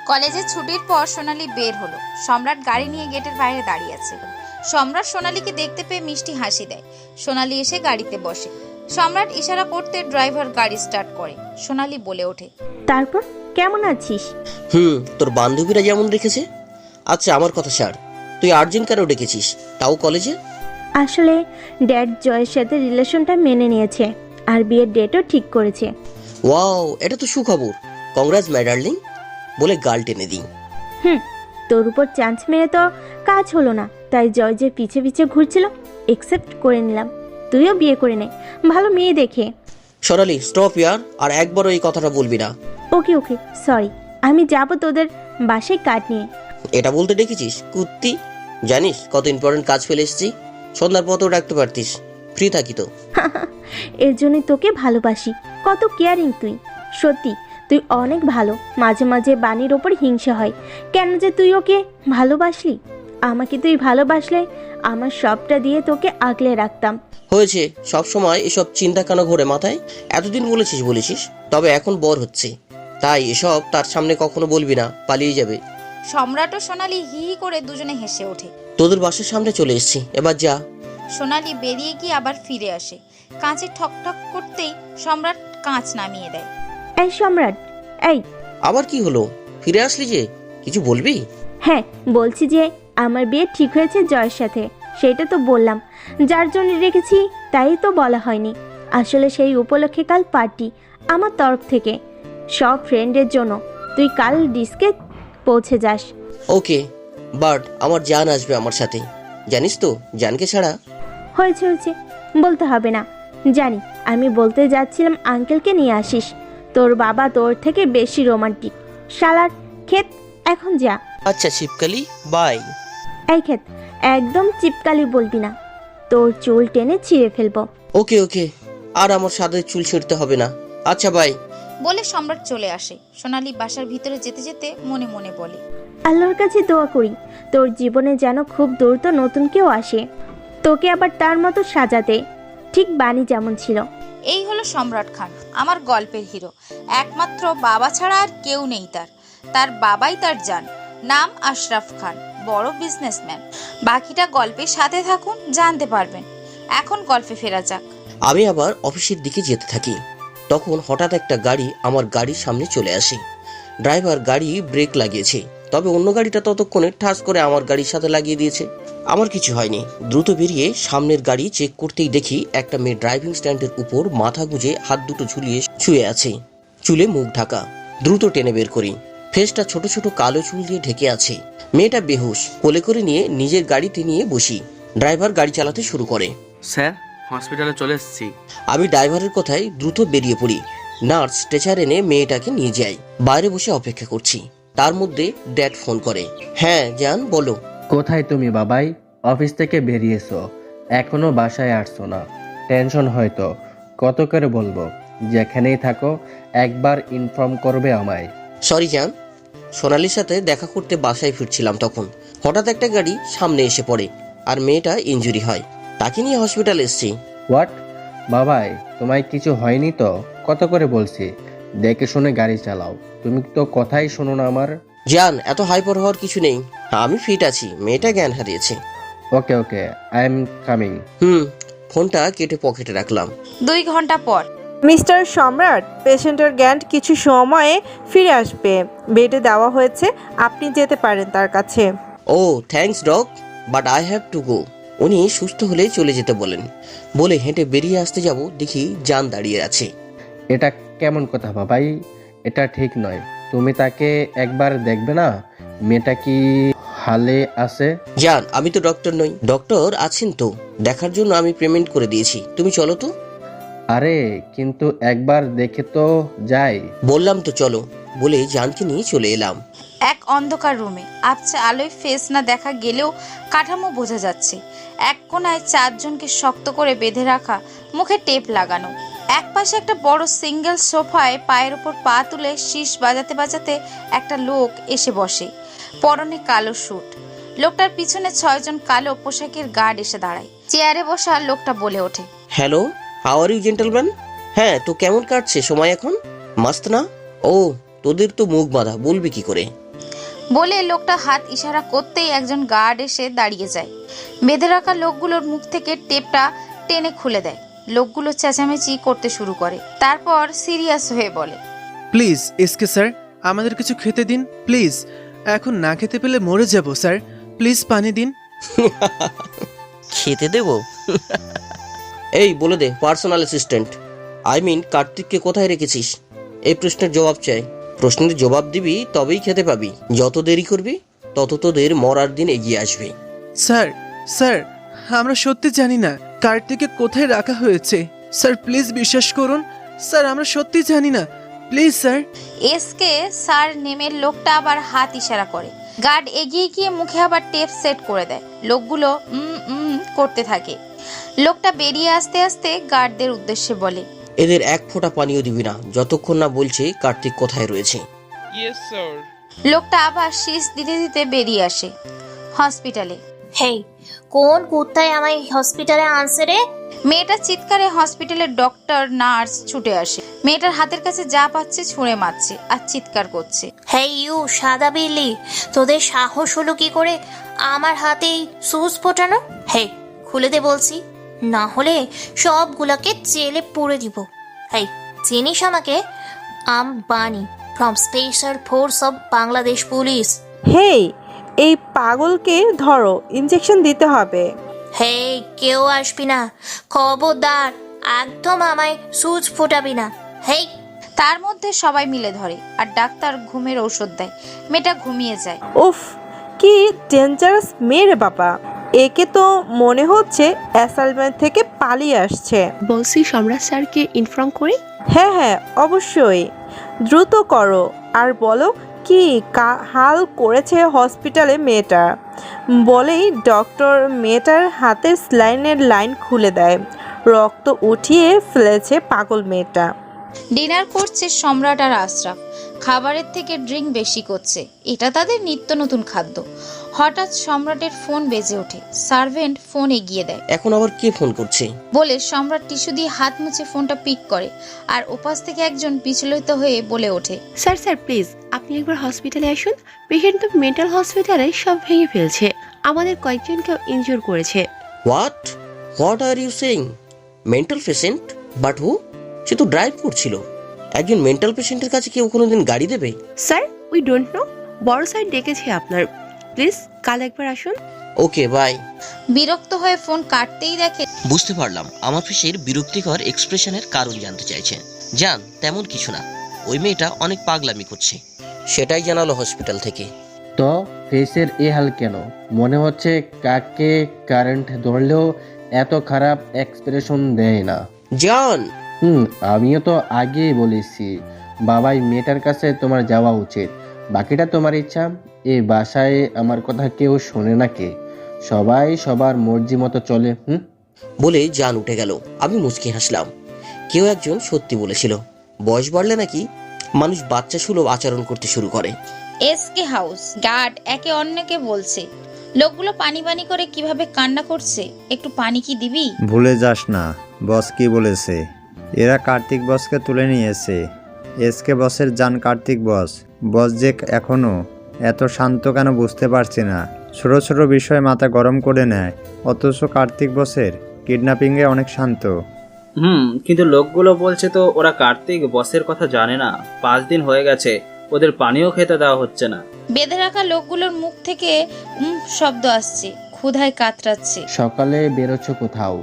কলেজে ছুটির পর সোনালি বের হলো। সম্রাট গাড়ি নিয়ে গেটের বাইরে দাঁড়িয়ে আছে। সম্রাট সোনালিকে দেখতে পেয়ে মিষ্টি হাসি দেয়। সোনালি এসে গাড়িতে বসে। সম্রাট ইশারা করতে ড্রাইভার গাড়ি স্টার্ট করে। সোনালি বলে ওঠে, তারপর কেমন আছিস? তোর বান্ধবীরা যেমন রেখেছে। আচ্ছা আমার কথা ছাড়, তুই আর্জেন্ট কেন ডেকেছিস, তাও কলেজে? আসলে ড্যাড জয়ের সাথে রিলেশনটা মেনে নিয়েছে আর বিয়ের ডেটও ঠিক করেছে। ওয়াও, এটা তো সুখবর। কংগ্রাস মাই ডার্লিং। বলে গাল টেনে দিই। তোর উপর চান্স মেরে তো কাজ হলো না, তাই জয় যে পিছে পিছে ঘুরছিল একসেপ্ট করে নিলাম। তুইও বিয়ে করে নে, ভালো মেয়ে দেখে। সোনালি স্টপ ইয়ার, আর একবারও এই কথাটা বলবি না। ওকে ওকে, সরি। আমি যাব তোদের বাসায় কাট নিয়ে। এটা বলতে ডেকেছিস কুত্তি? জানিস কত ইম্পর্টেন্ট কাজ ফেলে এসেছি। সন্ধ্যার পথও ডাকতে পারতিস, ফ্রি থাকি তো। এর জন্যই তোকে ভালোবাসি। কত কেয়ারিং তুই, সত্যি তুই অনেক ভালো। মাঝে মাঝে বাণীর ওপর হিংসা হয়, কেন যে তুই ওকে ভালোবাসলি। আমাকে তুই ভালোবাসলে আমার সবটা দিয়ে তোকে আগলে রাখতাম। হয়েছে, সব সময় এসব চিন্তা কেন ঘোরে মাথায়? এতদিন বলেছিস, তবে এখন বর হচ্ছে, তাই এসব তার সামনে কখনো বলবি না, পালিয়ে যাবে। সম্রাট ও সোনালি হি হি করে দুজনে হেসে ওঠে। তোদের বাসার সামনে চলে এসেছি, এবার যা। সোনালি বেরিয়ে গিয়ে আবার ফিরে আসে। কাঁচে ঠক ঠক করতেই সম্রাট কাঁচ নামিয়ে দেয়। এই সম্রাট, এই। আবার কি হলো? ফিরে আসলি যে, কিছু বলবি? হ্যাঁ বলছি যে আমার বিয়ে ঠিক হয়েছে জয়ের সাথে, সেটা তো বললাম। যার জন্য রেখেছি তাই তো বলা হয়নি। আসলে সেই উপলক্ষে কাল পার্টি আমার তরফ থেকে, সব ফ্রেন্ডের জন্য। তুই কাল ডিস্কে পৌঁছে যাস। ওকে, বাট আমার জান আসবে আমার সাথে, জানিস তো জানকে ছাড়া। হয়েছে হয়েছে, বলতে হবে না। জানি, আমি বলতে যাচ্ছিলাম আঙ্কেলকে নিয়ে আসিস। তোর বাবা তোর থেকে বেশি রোমান্টিক। শালার ক্ষেত, এখন যা। আচ্ছা শিবকালী, বাই। এই ক্ষেত, একদম চিপকালি বলবি না, তোর চুল টেনে ছিঁড়ে ফেলবো। ওকে ওকে, আর আমার সাথে চুল ছিঁড়তে হবে না। আচ্ছা বাই। বলে সম্রাট চলে আসে। সোনালি বাসার ভিতরে যেতে যেতে মনে মনে বলে, আল্লাহর কাছে দোয়া করি তোর জীবনে যেন খুব দ্রুত নতুন কেউ আসে, তোকে আবার তার মতো সাজাতে, ঠিক বাণী যেমন ছিল। এই হলো সম্রাট খান, আমার গল্পের হিরো। একমাত্র বাবা ছাড়া আর কেউ নেই তার। তার বাবাই তার জান। নাম আশরাফ খান, বড় বিজনেসম্যান। বাকিটা গল্পের সাথে থাকুন, জানতে পারবেন। এখন গল্পে ফেরা যাক। আমি আবার অফিসের দিকে যেতে থাকি। তখন হঠাৎ একটা গাড়ি আমার গাড়ির সামনে চলে আসে। ড্রাইভার গাড়ি ব্রেক লাগিয়েছে, তবে অন্য গাড়িটা ততক্ষণে ঠাস করে আমার গাড়ির সাথে লাগিয়ে দিয়েছে। আমার কিছু হয়নি। দ্রুত বেরিয়ে সামনের গাড়ি চেক করতেই দেখি একটা মেয়ে ড্রাইভিং স্ট্যান্ডের উপর মাথা গুঁজে হাত দুটো ঝুলিয়ে শুয়ে আছে, চুলে মুখ ঢাকা। দ্রুত টেনে বের করি। ফেসটা ছোট ছোট কালো চুল দিয়ে ঢেকে আছে। মেয়েটা বেহুশ। কোলে করে নিয়ে নিজের গাড়িতে নিয়ে বসি। ড্রাইভার গাড়ি চালাতে শুরু করে। স্যার, হসপিটালে চলে এসেছি। আমি ড্রাইভারের কথায় দ্রুত বেরিয়ে পড়ি। নার্স স্ট্রেচার এনে মেয়েটাকে নিয়ে যায়। বাইরে বসে অপেক্ষা করছি। তার মধ্যে ড্যাড ফোন করে। হ্যাঁ জান, বলো। কোথায় তুমি বাবাই? অফিস থেকে বেরিয়েছো, এখনো বাসায় আসছো না? টেনশন হয়তো। কত করে বলবো, যেখানেই থাকো একবার ইনফর্ম করবে আমায়। সরি জান, সোনালির সাথে দেখা করতে বাসায় ফিরছিলাম, তখন হঠাৎ একটা গাড়ি সামনে এসে পড়ে আর মেয়েটা ইনজুরি হয়। তাকে নিয়ে হসপিটালে এসেছি। হোয়াট? বাবাই, তোমায় কিছু হয়নি তো? কত করে বলছি দেখে শুনে গাড়ি চালাও, তুমি তো কথাই শোনো না আমার। জান, এত হাইপার হওয়ার কিছু নেই, আমি ফিট আছি। মেয়েটা জ্ঞান হারিয়েছে। ওকে ওকে, আই এম কামিং। ফোনটা কেটে পকেটে রাখলাম। 2 ঘন্টা পর। মিস্টার সম্রাট, পেশেন্টের জ্ঞান কিছু সময়ে ফিরে আসবে। বেডে দেওয়া হয়েছে, আপনি যেতে পারেন তার কাছে। Oh thanks doc, but I have to go. উনি সুস্থ হলে চলে যেতে বলেন। বলে হেঁটে বেরিয়ে আসতে যাব, দেখি জান দাঁড়িয়ে আছে। এটা কেমন কথা বাবাই? এটা ঠিক নয়। তুমি তাকে একবার দেখবে না? মেয়েটা কি হালে আছে? জান, আমি তো ডক্টর নই। ডক্টর আছেন তো, দেখার জন্য আমি পেমেন্ট করে দিয়েছি। তুমি চলো তো। আরে কিন্তু একবার দেখে তো যাই। বললাম তো চলো। বলে জানকে নিয়ে চলে এলাম। এক অন্ধকার রুমে আবছা আলোয় ফেস না দেখা গেলেও কাঠামো বোঝা যাচ্ছে। এক কোণায় 4 জনকে শক্ত করে বেঁধে রাখা, মুখে টেপ লাগানো। এক পাশে একটা বড় সিঙ্গেল সোফায় পায়ের উপর পা তুলে শীষ বাজাতে বাজাতে একটা লোক এসে বসে। পরনে কালো স্যুট। লোকটার পিছনে 6 জন কালো পোশাকের গার্ড এসে দাঁড়ায়। চেয়ারে বসা লোকটা বলে ওঠে, hello, how are you gentleman? হ্যাঁ, তো কেমন কাটছে সময় এখন? মাস্ত না? ও, তোদের তো মুখ বাঁধা, বলবি কি করে? বলে লোকটা হাত ইশারা করতেই একজন গার্ড এসে দাঁড়িয়ে যায়। বেঁধে রাখা লোকগুলোর মুখ থেকে টেপটা টেনে খুলে দেয়। লোকগুলো চেঁচামেচি করতে শুরু করে, তারপর সিরিয়াস হয়ে বলে, প্লিজ এসকে স্যার, আমাদের কিছু খেতে দিন প্লিজ। এখন না খেতে পেলে মরে যাব স্যার, প্লিজ পানি দিন। খেতে দেব? এই বলে দে, পার্সোনাল অ্যাসিস্ট্যান্ট, কার্তিককে কোথায় রেখেছিস? এই প্রশ্নের জবাব চাই। প্রশ্নের জবাব দিবি তবেই খেতে পাবি। যত দেরি করবি তত তোদের মরার দিন এগিয়ে আসবে। স্যার স্যার, আমরা সত্যি জানি না কার্তিককে কোথায় রাখা হয়েছে। স্যার প্লিজ বিশ্বাস করুন স্যার, আমরা সত্যি জানি না, প্লিজ স্যার। এসকে স্যার নেমে লোকটা আবার হাত ইশারা করে। গার্ড এগিয়ে গিয়ে মুখে আবার টেপ সেট করে দেয়। লোকগুলো করতে থাকে। লোকটা বেরিয়ে আসতে আসতে গার্ডদের উদ্দেশ্যে বলে, এদের এক ফোঁটা পানিও দিবি না যতক্ষণ না বলছে কার্তিক কোথায় রয়েছে। লোকটা আবার শীষ দিতে দিতে বেরিয়ে আসে। হসপিটালে হেই, কোন কুত্তায় আমায় হসপিটালে আনছে রে? মেয়েটার চিৎকারে হসপিটালের ডক্টর নার্স ছুটে আসে। মেয়েটার হাতের কাছে যা পাচ্ছে ছুঁড়ে মারছে আর চিৎকার করছে। হেই ইউ সাদা বিল্লি, তোদের সাহস হলো কি করে আমার হাতেই সুচ ফোটানো? হেই, খুলে দে বলছি, না হলে সবগুলাকে জেলে পুরে দিব। হেই, চিনিস আমাকে? I'm Bani from special force of Bangladesh police. Hey, এই পাগলকে ধরো, ইনজেকশন দিতে হবে। হেই, কেউ আসবি না, খবরদার, একদম আমায় সুচ ফোটাবি না। হেই। তার মধ্যে সবাই মিলে ধরে আর ডাক্তার ঘুমের ঔষধ দেয়। মেয়েটা ঘুমিয়ে যায়। উফ, কি ডেঞ্জারাস মেয়ে রে বাবা। একে তো মনে হচ্ছে অ্যাসাইনমেন্ট থেকে পালিয়ে আসছে। বলছি সম্রাট স্যারকে ইনফর্ম করি। হ্যাঁ হ্যাঁ, অবশ্যই, দ্রুত করো। আর বলো কি হাল করেছে হসপিটালে মেয়েটা। বলেই ডক্টর মেয়েটার হাতের স্লাইনের লাইন খুলে দেয়। রক্ত উঠিয়ে ফেলেছে পাগল মেয়েটা। ডিনার করছে সম্রাট আর আশরাফ। খাবারের থেকে ড্রিঙ্ক বেশি করছে, এটা তাদের নিত্য নতুন খাদ্য। হঠাৎ সম্রাটের ফোন বেজে ওঠে। সার্ভেন্ট ফোন এগিয়ে দেয়। এখন আবার কে ফোন করছে? বলে সম্রাট টিস্যু দিয়ে হাত মুছে ফোনটা পিক করে আর ওপাশ থেকে একজন বিচলিত হয়ে বলে ওঠে, স্যার স্যার প্লিজ আপনি একবার হসপিটালে আসুন। পেশেন্ট তো মেন্টাল হসপিটালে সব ভেঙে ফেলছে, আমাদের কয়েকজনকেও ইনজুর করেছে। What are you saying? Mental patient? But who? সে তো ড্রাইভ করছিল। একজন মেন্টাল পেশেন্টের কাছে কেউ কোনোদিন গাড়ি দেবে? স্যার উই ডোন্ট নো, বড় স্যার ডেকেছে আপনার, প্লিজ কাল একবার আসুন। Okay bye. বিরক্ত হয়ে ফোন কাটতেই দেখে বুঝতে পারলাম আমার ফেসের বিরক্তিকর এক্সপ্রেশনের কারণ জানতে চাইছেন। জান, তেমন কিছু না, ওই মেয়েটা অনেক পাগলামি করছে, সেটাই জানালো হসপিটাল থেকে। তো ফেসের এ হাল কেন? মনে হচ্ছে কাকে কারেন্ট ধরলেও এত খারাপ এক্সপ্রেশন দেয় না। জান, আমিও তো আগেই বলেছি বাবাই মেয়েটার কাছে তোমার যাওয়া উচিত, বাকিটা তোমার ইচ্ছা। এই বাসায় আমার কথা কেউ শোনে না, কে সবাই সবার মর্জি মতো চলে। বলে জান উঠে গেল। আমি মুচকি হাসলাম। কেউ একজন সত্যি বলেছিল, বয়স বাড়লে নাকি মানুষ বাচ্চা সুলভ আচরণ করতে শুরু করে। SK house. গার্ড একে অন্যকে বলছে, লোকগুলো পানি পানি করে কিভাবে কান্না করছে, একটু পানি কি দিবি? ভুলে যাস না বস কি বলেছে। এরা কার্তিক বসকে তুলে নিয়েছে। এসকে বসের জান কার্তিক বস। বস যে এখনো এত শান্ত কেন বুঝতে পারছি না। ছোট ছোট বিষয়ে মাথা গরম করে নেয়, অথচ কার্তিক বসের কিডন্যাপিংয়ে অনেক শান্ত। কিন্তু লোকগুলো বলছে তো ওরা কার্তিক বসের কথা জানে না। 5 দিন হয়ে গেছে, ওদের পানিও খেতে দেওয়া হচ্ছে না। বেঁধে রাখা লোকগুলোর মুখ থেকে শব্দ আসছে, ক্ষুধায় কাতরাচ্ছে। সকালে বেরোচ্ছ কোথাও?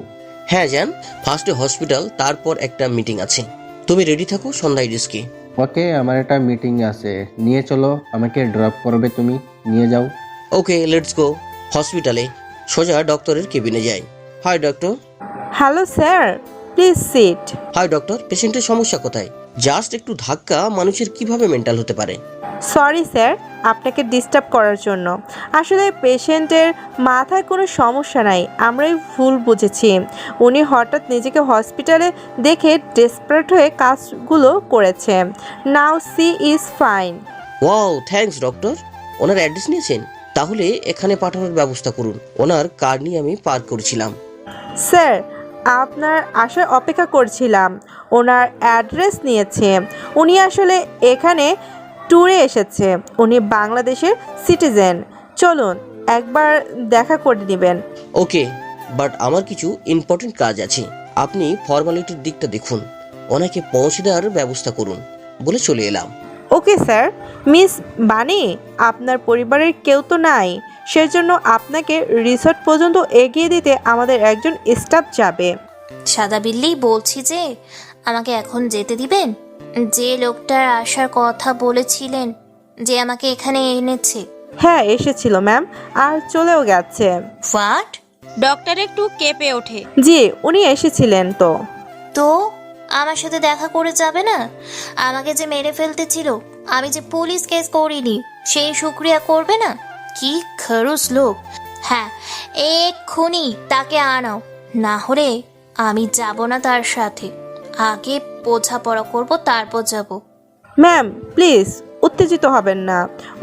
হ্যাঁ জান, ফার্স্টে হসপিটাল, তারপর একটা মিটিং আছে। তুমি রেডি থাকো, সন্ধ্যায় ডিস্কে। ওকে, আমার একটা মিটিং আছে, নিয়ে চলো, আমাকে ড্রপ করবে তুমি, নিয়ে যাও। Okay, let's go. হসপিটালে সোজা ডক্টরের কেবিনে যাই। Hi doctor. Hello sir, please sit. Hi doctor, পেশেন্টের সমস্যা কোথায়? জাস্ট একটু ধাক্কা মানুষের কিভাবে মেন্টাল হতে পারে? সরি স্যার আপনাকে ডিস্টার্ব করার জন্য। আসলে পেশেন্টের মাথায় কোনো সমস্যা নাই, আমরাই ভুল বুঝেছি। উনি হঠাৎ নিজেকে হসপিটালে দেখে ডেসপারেট হয়ে কাজগুলো করেছে। Now she is fine. Wow, thanks doctor. ওনার অ্যাড্রেস নিয়েছেন? তাহলে এখানে পাঠানোর ব্যবস্থা করুন। ওনার কার নিয়ে আমি পার্ক করেছিলাম। স্যার আপনার আসার অপেক্ষা করছিলাম। ওনার অ্যাড্রেস নিয়েছে। উনি আসলে এখানে ট্যুরে এসেছে। উনি বাংলাদেশের সিটিজেন। চলুন একবার দেখা করে নেবেন। ওকে, বাট আমার কিছু ইম্পর্টেন্ট কাজ আছে। আপনি ফর্মালিটির দিকটা দেখুন, ওনাকে পৌঁছে দেওয়ার ব্যবস্থা করুন বলে চলে এলাম। Okay sir. মিস বানি, আপনার পরিবারের কেউ তো নাই, সেজন্য আপনাকে রিসর্ট পর্যন্ত এগিয়ে দিতে আমাদের একজন স্টাফ যাবে। সাদা বিল্লি, বলছি যে আমাকে এখন যেতে দিবেন? যে লোকটার আসার কথা বলেছিলেন, যে আমাকে এখানে এনেছে। হ্যাঁ এসেছিল ম্যাম, আর চলেও গেছে। হোয়াট? ডক্টর একটু কেঁপে ওঠে। জি উনি এসেছিলেন তো। তো আমার সাথে দেখা করে যাবে না? আমাকে যে মেরে ফেলতে ছিল, আমি যে পুলিশ কেস করিনি, সেই শুক্রিয়া করবে না? কি খরুস লোক। হ্যাঁ, এক্ষুনি তাকে আনাও, না হলে আমি যাব না তার সাথে। আগে বোঝাপড়া করব, তারপর যাব। ম্যাম প্লিজ উত্তেজিত হবেন না।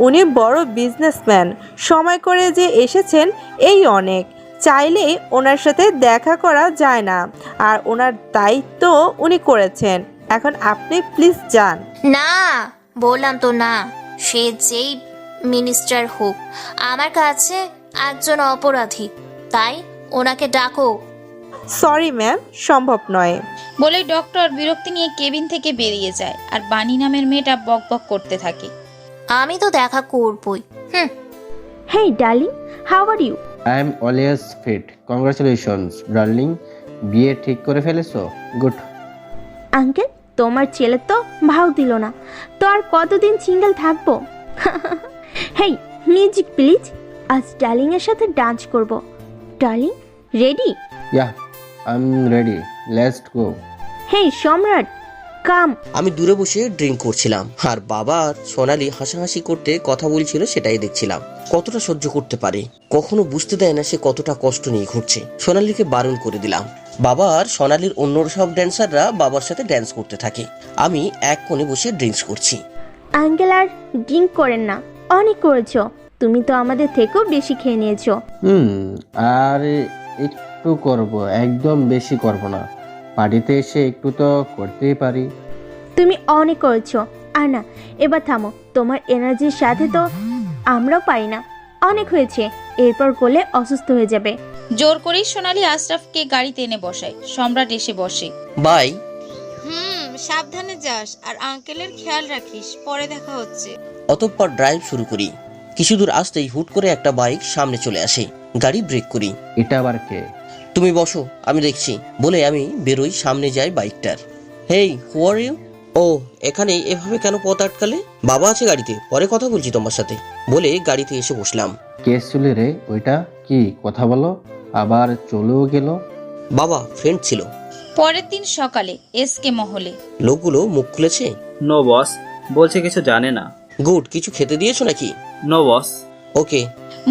উনি বড় বিজনেসম্যান, সময় করে যে এসেছেন এই অনেক। চাইলেই ওনার সাথে দেখা করা যায় না, আর ওনার দায়িত্ব উনি করেছেন। এখন আপনি প্লিজ যান। না, বললাম তো না। সে যেই মিনিস্টার হোক, আমার কাছে একজন অপরাধী, তাই ওনাকে ডাকো। সরি ম্যাম, সম্ভব নয়। বলে ডক্টর বিরক্তি নিয়ে কেবিন থেকে বেরিয়ে যায়, আর বানি নামের মেয়েটা বকবক করতে থাকে। আমি তো দেখা করবই। Hey darling, how are you? I am always fit. Congratulations darling, বিয়ে ঠিক করে ফেলেছো? গুড। আঙ্কেল, তোমার ছেলে তো ভাও দিল না, তো আর কতদিন সিঙ্গেল থাকবো? হেই মিউজিক প্লিজ, আজ ডার্লিং এর সাথে ডান্স করব। Darling ready? Yeah, I am ready, let's go. Hey Samrat, come. আমি দূরে বসে ড্রিঙ্ক করছিলাম, আর বাবা আর সোনালি হাসাহাসি করতে কথা বলছিল, সেটাই দেখছিলাম। কতটা সহ্য করতে পারে, কখনো বুঝতে দেয় না সে কতটা কষ্ট নিয়ে ঘুরছে। সোনালিকে বারণ করে দিলাম। বাবা আর সোনালির অন্য সব ড্যান্সাররা বাবার সাথে ড্যান্স করতে থাকে, আমি এক কোণে বসে ড্রিঙ্কস করছি। আঙ্কেল আর ড্রিঙ্ক করেন না, অনেক করেছো। তুমি তো আমাদের থেকেও বেশি খেয়ে নিয়েছো। আর একটু করব, একদম বেশি করব না। পার্টিতে এসে একটু তো করতেই পারি। তুমি অনেক করেছো, আর না এবার থামো। তোমার এনার্জির সাথে তো আমরাও পারি না। অনেক হয়েছে, এরপর করলে অসুস্থ হয়ে যাবে। জোর করেই সোনালি আশরাফকে গাড়িতে এনে বসায়। সম্রাট এসে বসে। বাই। সাবধানে যাস, আর আঙ্কেলের খেয়াল রাখিস। পরে দেখা হচ্ছে। অতঃপর ড্রাইভ শুরু করি। কিছু দূর আসতেই হুট করে একটা বাইক সামনে চলে আসে, গাড়ি ব্রেক করি। এটা আবার কে? তুমি বসো, আমি দেখছি বলে আমি বেরোই, সামনে যাই বাইকটার। হেই, হু আর ইউ? ও, এখানে এভাবে কেন পথ আটকালে? বাবা আছে গাড়িতে, পরে কথা বলছি তোমার সাথে বলে গাড়িতে এসে বসলাম। কে ছিল রে ওইটা? কি কথা বলো, আবার চলেও গেল? বাবা ফ্রেন্ড ছিল। পরের দিন সকালে এসকে মহলে। লোকগুলো মুখ খুলেছে। নো বস, বলছে কিছু জানে না। গুড, কিছু খেতে দিয়েছো নাকি? নো বস। ওকে।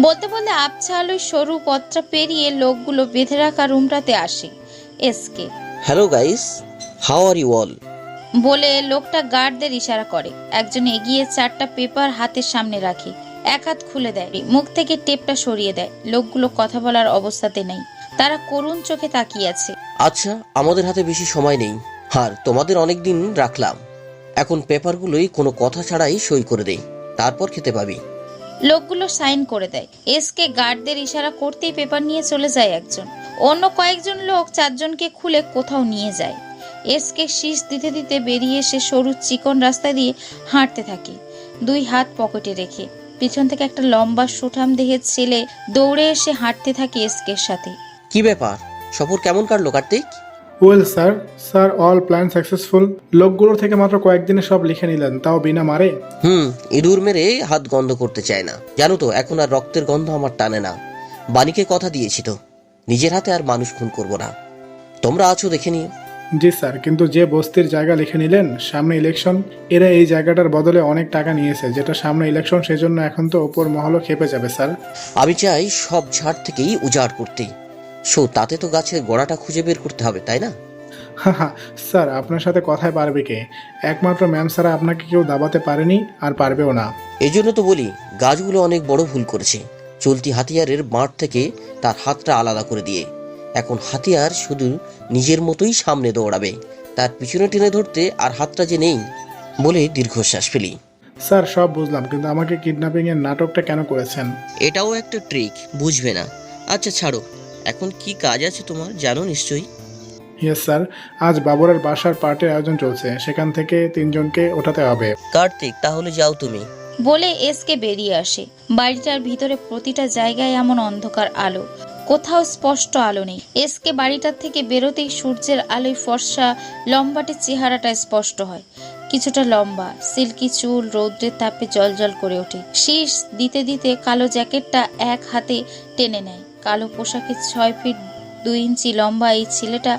বলতে বলতে আবছা আলোয় সরু পথটা পেরিয়ে লোকগুলো বেঁধে রাখা রুমটাতে আসে। এসকে, hello guys, how are you all? বলে লোকটা গার্ডদের ইশারা করে। একজন এগিয়ে 4টা পেপার হাতের সামনে রাখে, এক হাত খুলে দেয়, মুখ থেকে টেপটা সরিয়ে দেয়। লোকগুলো কথা বলার অবস্থাতে নেই, তারা করুণ চোখে তাকিয়ে আছে। আচ্ছা, আমাদের হাতে বেশি সময় নেই, আর তোমাদের অনেক দিন রাখলাম। এখন পেপারগুলোই কোনো কথা ছাড়াই সই করে দেই, তারপর খেতে পাবি। লোকগুলো সাইন করে দেয়। এসকে গার্ডদের ইশারা করতেই পেপার নিয়ে চলে যায় একজন। অন্য কয়েকজন লোক 4জনকে খুলে কোথাও নিয়ে যায়। এসকে শীষ দিতে দিতে বেরিয়ে এসে সরু চিকন রাস্তা দিয়ে হাঁটতে থাকে, 2 হাত পকেটে রেখে। পিছন থেকে একটা লম্বা সুঠাম দেহের ছেলে দৌড়ে এসে হাঁটতে থাকে এসকের সাথে। কি ব্যাপার, সফর কেমন কাটলো Kartik? Well sir all plan successful. লোকগুলোর থেকে মাত্র কয়েকদিনে সব লিখে নিলেন, তাও বিনা মারে। ইঁদুর মেরে হাত গন্ধ করতে চায় না, জানো তো। এখন আর রক্তের গন্ধ আমার টানে না। বাণীকে কথা দিয়েছি তো, নিজের হাতে আর মানুষ খুন করব না। তোমরা আছো দেখে নিও। জি স্যার, কিন্তু যে বস্তির জায়গা লিখে নিলেন, সামনে ইলেকশন, এরা এই জায়গাটার বদলে অনেক টাকা নিয়েছে, যেটা সামনে ইলেকশন, সেজন্য এখন তো ওপর মহলও খেপে যাবে স্যার। আমি চাই সব ঝাড় থেকেই উজাড় করতে। তাতে তো গাছের গোড়াটা খুঁজে বের করতে হবে, তাই না? হ্যাঁ স্যার, আপনার সাথে কথায় পারবে কে? একমাত্র ম্যাম ছাড়া আপনাকে কেউ দাবাতে পারেনি, আর পারবেও না। এই জন্য তো বলি, গাছগুলো অনেক বড় ভুল করেছে। চলতি হাতিয়ারের বাঁট থেকে তার হাতটা আলাদা করে দিয়ে এখন হাতিয়ার শুধু নিজের মতোই সামনে দৌড়াবে, তার পিছনে টেনে ধরতে আর হাতটা যে নেই। বলে দীর্ঘশ্বাস ফেলি। স্যার সব বুঝলাম, কিন্তু আমাকে কিডন্যাপিংয়ের নাটকটা কেন করেছেন? এটাও একটা ট্রিক, বুঝবে না। আচ্ছা ছাড়ো, এখন কি কাজ আছে তোমার জানো নিশ্চয়ই। ইয়েস স্যার, আজ বাবরের বাসার পার্টির আয়োজন চলছে, সেখান থেকে 3 জনকে ওঠাতে হবে। কার্তিক, তাহলে যাও তুমি। বলে এসকে বেরিয়ে আসে। বাড়িটার ভিতরে প্রতিটা জায়গায় এমন অন্ধকার আলো, কোথাও স্পষ্ট আলো নেই। এসকে বাড়িটার থেকে বেরোতেই সূর্যের আলোয় ফর্সা লম্বাটে চেহারাটা স্পষ্ট হয়। কিছুটা লম্বা, সিল্কি চুল রৌদ্রের তাপে জলজল করে ওঠে। শীষ দিতে দিতে কালো জ্যাকেটটা এক হাতে টেনে নেয়। কালো পোশাকে 6 ফিট 2 ইঞ্চি লম্বা এই ছেলেটা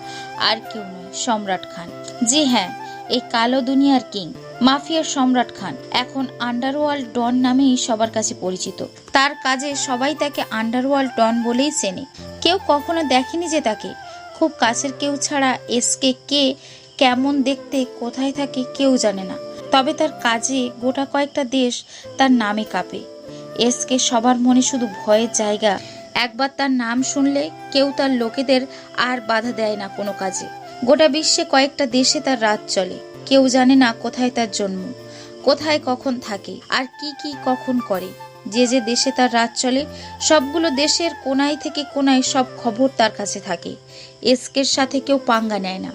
আর কেউ নয়, সম্রাট খান। জি হ্যাঁ, এই কালো দুনিয়ার কিং, মাফিয়ার সম্রাট খান এখন আন্ডারওয়ার্ল্ড ডন নামেই সবার কাছে পরিচিত। তার কাজে সবাই তাকে আন্ডারওয়ার্ল্ড ডন বলেই চেনে। কেউ কখনো দেখেনি যে তাকে। খুব কাছের কেউ ছাড়া এসকে কে, কেমন দেখতে, কোথায় থাকে কেউ জানে না। তবে তার কাজে গোটা কয়েকটা দেশ তার নামে কাঁপে। এসকে সবার মনে শুধু ভয়ের জায়গা। একবার তার নাম শুনলে কেউ তার লোকেদের আর বাধা দেয় না কোনো কাজে। গোটা বিশ্বে কয়েকটা দেশে তার রাজ চলে। কেউ জানে না কোথায় তার জন্ম, কোথায় কখন থাকে, আর কি কি কখন করে। যে যে দেশে তার রাজ চলে সবগুলো দেশের কোনায় থেকে কোনায় সব খবর তার কাছে থাকে। এসকের সাথে কেউ পাঙ্গা নেয় না।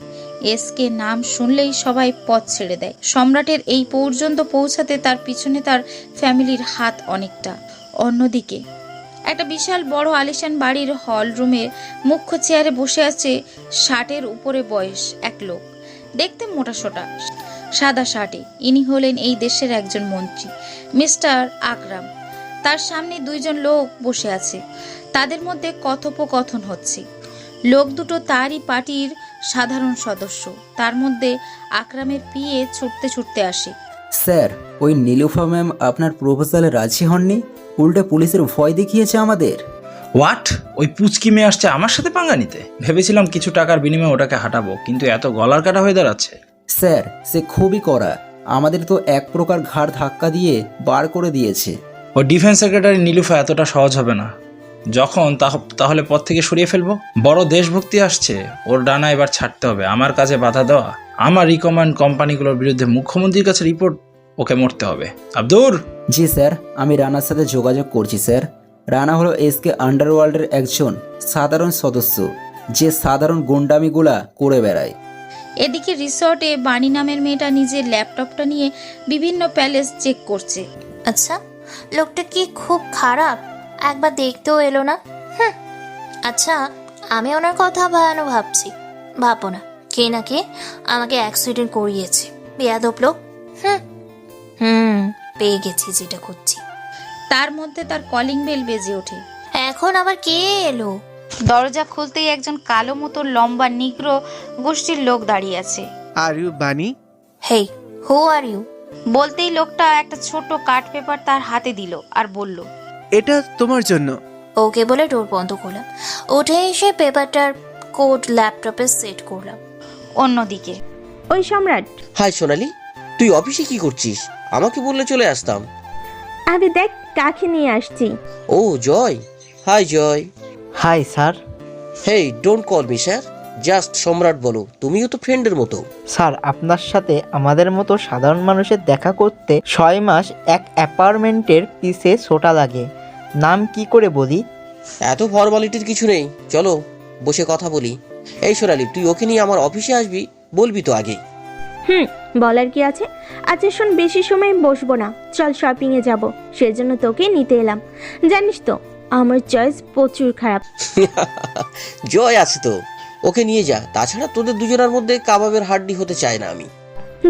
এসকে নাম শুনলেই সবাই পথ ছেড়ে দেয়। সম্রাটের এই পর্যন্ত পৌঁছাতে তার পিছনে তার ফ্যামিলির হাত অনেকটা। অন্যদিকে একটা বিশাল বড় আলিশান বাড়ির হল রুমের মুখ্য চেয়ারে বসে আছে 60-এর উপরে বয়স এক লোক, দেখতে মোটাসোটা, সাদা শার্টে। ইনি হলেন এই দেশের একজন মন্ত্রী, মিস্টার আকরাম। তার সামনে 2 জন লোক বসে আছে, তাদের মধ্যে কথোপকথন হচ্ছে। লোক দুটো তারই পার্টির সাধারণ সদস্য। তার মধ্যে আকরামের পিএ ছুটতে ছুটতে আসে। স্যার, ওই নীলুফা ম্যাম আপনার প্রপোজালে রাজি হননি, উল্টে পুলিশের ভয় দেখিয়েছে আমাদের। হোয়াট? ওই পুচকি মেয়ে আসছে আমার সাথে পাঙ্গা নিতে? ভেবেছিলাম কিছু টাকার বিনিময়ে ওটাকে হাঁটাবো, কিন্তু এত গলার কাটা হয়ে দাঁড়াচ্ছে। স্যার, সে খুবই কড়া, আমাদের তো এক প্রকার ঘাড় ধাক্কা দিয়ে বার করে দিয়েছে। ও ডিফেন্স সেক্রেটারি নীলুফা এতটা সহজ হবে না। যখন তাহলে পথ থেকে সরিয়ে ফেলবো। বড় দেশভক্তি আসছে, ওর ডানা এবার ছাড়তে হবে। আমার কাজে বাধা দেওয়া, আমার রিকমেন্ড কোম্পানিগুলোর বিরুদ্ধে মুখ্যমন্ত্রীর কাছে রিপোর্ট, ওকে মরতে হবে। আব্দুর। জি স্যার, আমি রানার সাথে যোগাযোগ করছি স্যার। রানা হলো এসকে আন্ডারওয়ার্ল্ডের একজন সাধারণ সদস্য, যে সাধারণ গুন্ডামিগুলা করে বেড়ায়। এদিকে রিসর্টে বাণী নামের মেয়েটা নিজের ল্যাপটপটা নিয়ে বিভিন্ন প্যালেস চেক করছে। আচ্ছা, লোকটা কি খুব খারাপ? একবার দেখতেও এলো না। আচ্ছা, আমি ওনার কথা ভয়ানক ভাবছি। ভাবো না, কে না কে আমাকে অ্যাক্সিডেন্ট করিয়েছে, বেয়াদব লোক। পেয়ে গেছি যেটা খুঁজছি। তার মধ্যে তার কলিং বেল বেজে ওঠে। এখন আবার কে এলো? দরজা খুলতেই একজন কালো মতো লম্বা নিগ্র গোষ্ঠীর লোক দাঁড়িয়ে আছে। আর ইউ বানি? হেই, হু আর ইউ? বলতেই লোকটা একটা ছোট কার্ড পেপার তার হাতে দিল আর বলল, এটা তোমার জন্য। ওকে বলে ডোর বন্ধ করলাম। উঠে এসে পেপারটার কোড ল্যাপটপে সেট করলাম। অন্যদিকে ওই সম্রাট। হাই সোনালি, তুই অফিসে কি করছিস? আমাকে বললে চলে আসতাম। আরে দেখ কাকে নিয়ে আসছি। Oh Joy. Hi Joy. Hi sir. Hey, don't call me sir, just Samrat বলো। তুমিও তো ফ্রেন্ডের মতো। স্যার, আপনার সাথে আমাদের মতো সাধারণ মানুষের দেখা করতে 6 মাস এক অ্যাপার্টমেন্টের পিছে ছোটা লাগে। নাম কি করে বলি? এত ফর্মালিটির কিছু নেই, চলো বসে কথা বলি। এই সোনালি, তুই ওকে নিয়ে আমার অফিসে আসবি, বলবি তো আগে। বলার কি আছে? আচ্ছা শোন, বেশি সময় বসবো না, চল শপিংয়ে যাব, সেজন্য তোকে নিতে এলাম। জানিস তো আমার চয়েস প্রচুর খারাপ। জয় আছে তো, ওকে নিয়ে যা। তাছাড়া তোদের দুজনের মধ্যে কাবাবের হাড্ডি হতে চায় না আমি।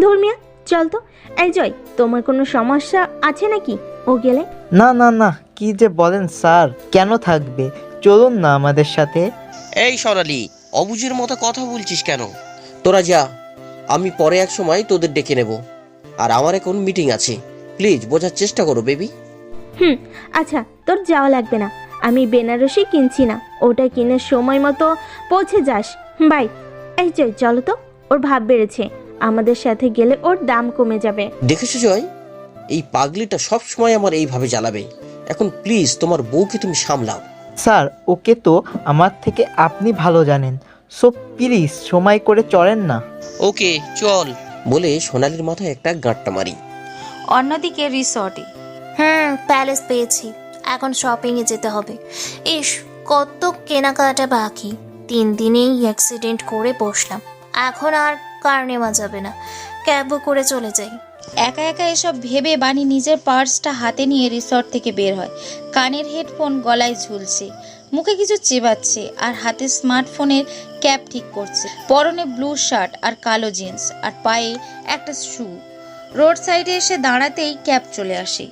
ধর্মিয়া চল তো। এই জয়, তোমার কোনো সমস্যা আছে নাকি ও গেলে? না না না, কি যে বলেন স্যার, কেন থাকবে, চলুন না আমাদের সাথে। এই সোনালি, অবুঝের মতো কথা বলছিস কেন? তোরা যা, আমি পরে এক সময় তোদের ডেকে নেব। আর আমার এখন মিটিং আছে, প্লিজ বোঝার চেষ্টা করো বেবি। আচ্ছা, তোর যাওয়া লাগবে না, আমি বেনারসি কিনছি না, ওটা কিনে সময় মতো পৌঁছে যাস। বাই। এই জয় চলো তো, ওর ভাব বেড়েছে, আমাদের সাথে গেলে ওর দাম কমে যাবে। দেখেছো জয়, এই পাগলিটা সব সময় আমার এইভাবে জ্বালাবে। এখন প্লিজ তোমার বউকে তুমি সামলাও। স্যার ওকে তো আমার থেকে আপনি ভালো জানেন, সো প্লিজ সময় করে চলেন না। ওকে চল বলে সোনালির মাথায় একটা গাঁটটা মারি। অন্যদিকে রিসর্টে প্যালেস পেয়েছি, এখন শপিংয়ে যেতে হবে। ইস, কত কেনাকাটা বাকি। 3 দিনেই অ্যাক্সিডেন্ট করে বসলাম, এখন আর কার নেওয়া যাবে না, ক্যাব করে চলে যাই। একা একা এসব ভেবে বানি নিজের পার্সটা হাতে নিয়ে রিসর্ট থেকে বের হয়। কানের হেডফোন গলায় ঝুলছে, মুখে কিছু চেবাচ্ছে আর হাতে স্মার্টফোনের ক্যাপ ঠিক করছে। পরনে ব্লু শার্ট আর কালো জিন্স আর পায়ে একটা শু। রোড সাইডে এসে দাঁড়াতেই ক্যাব চলে আসে,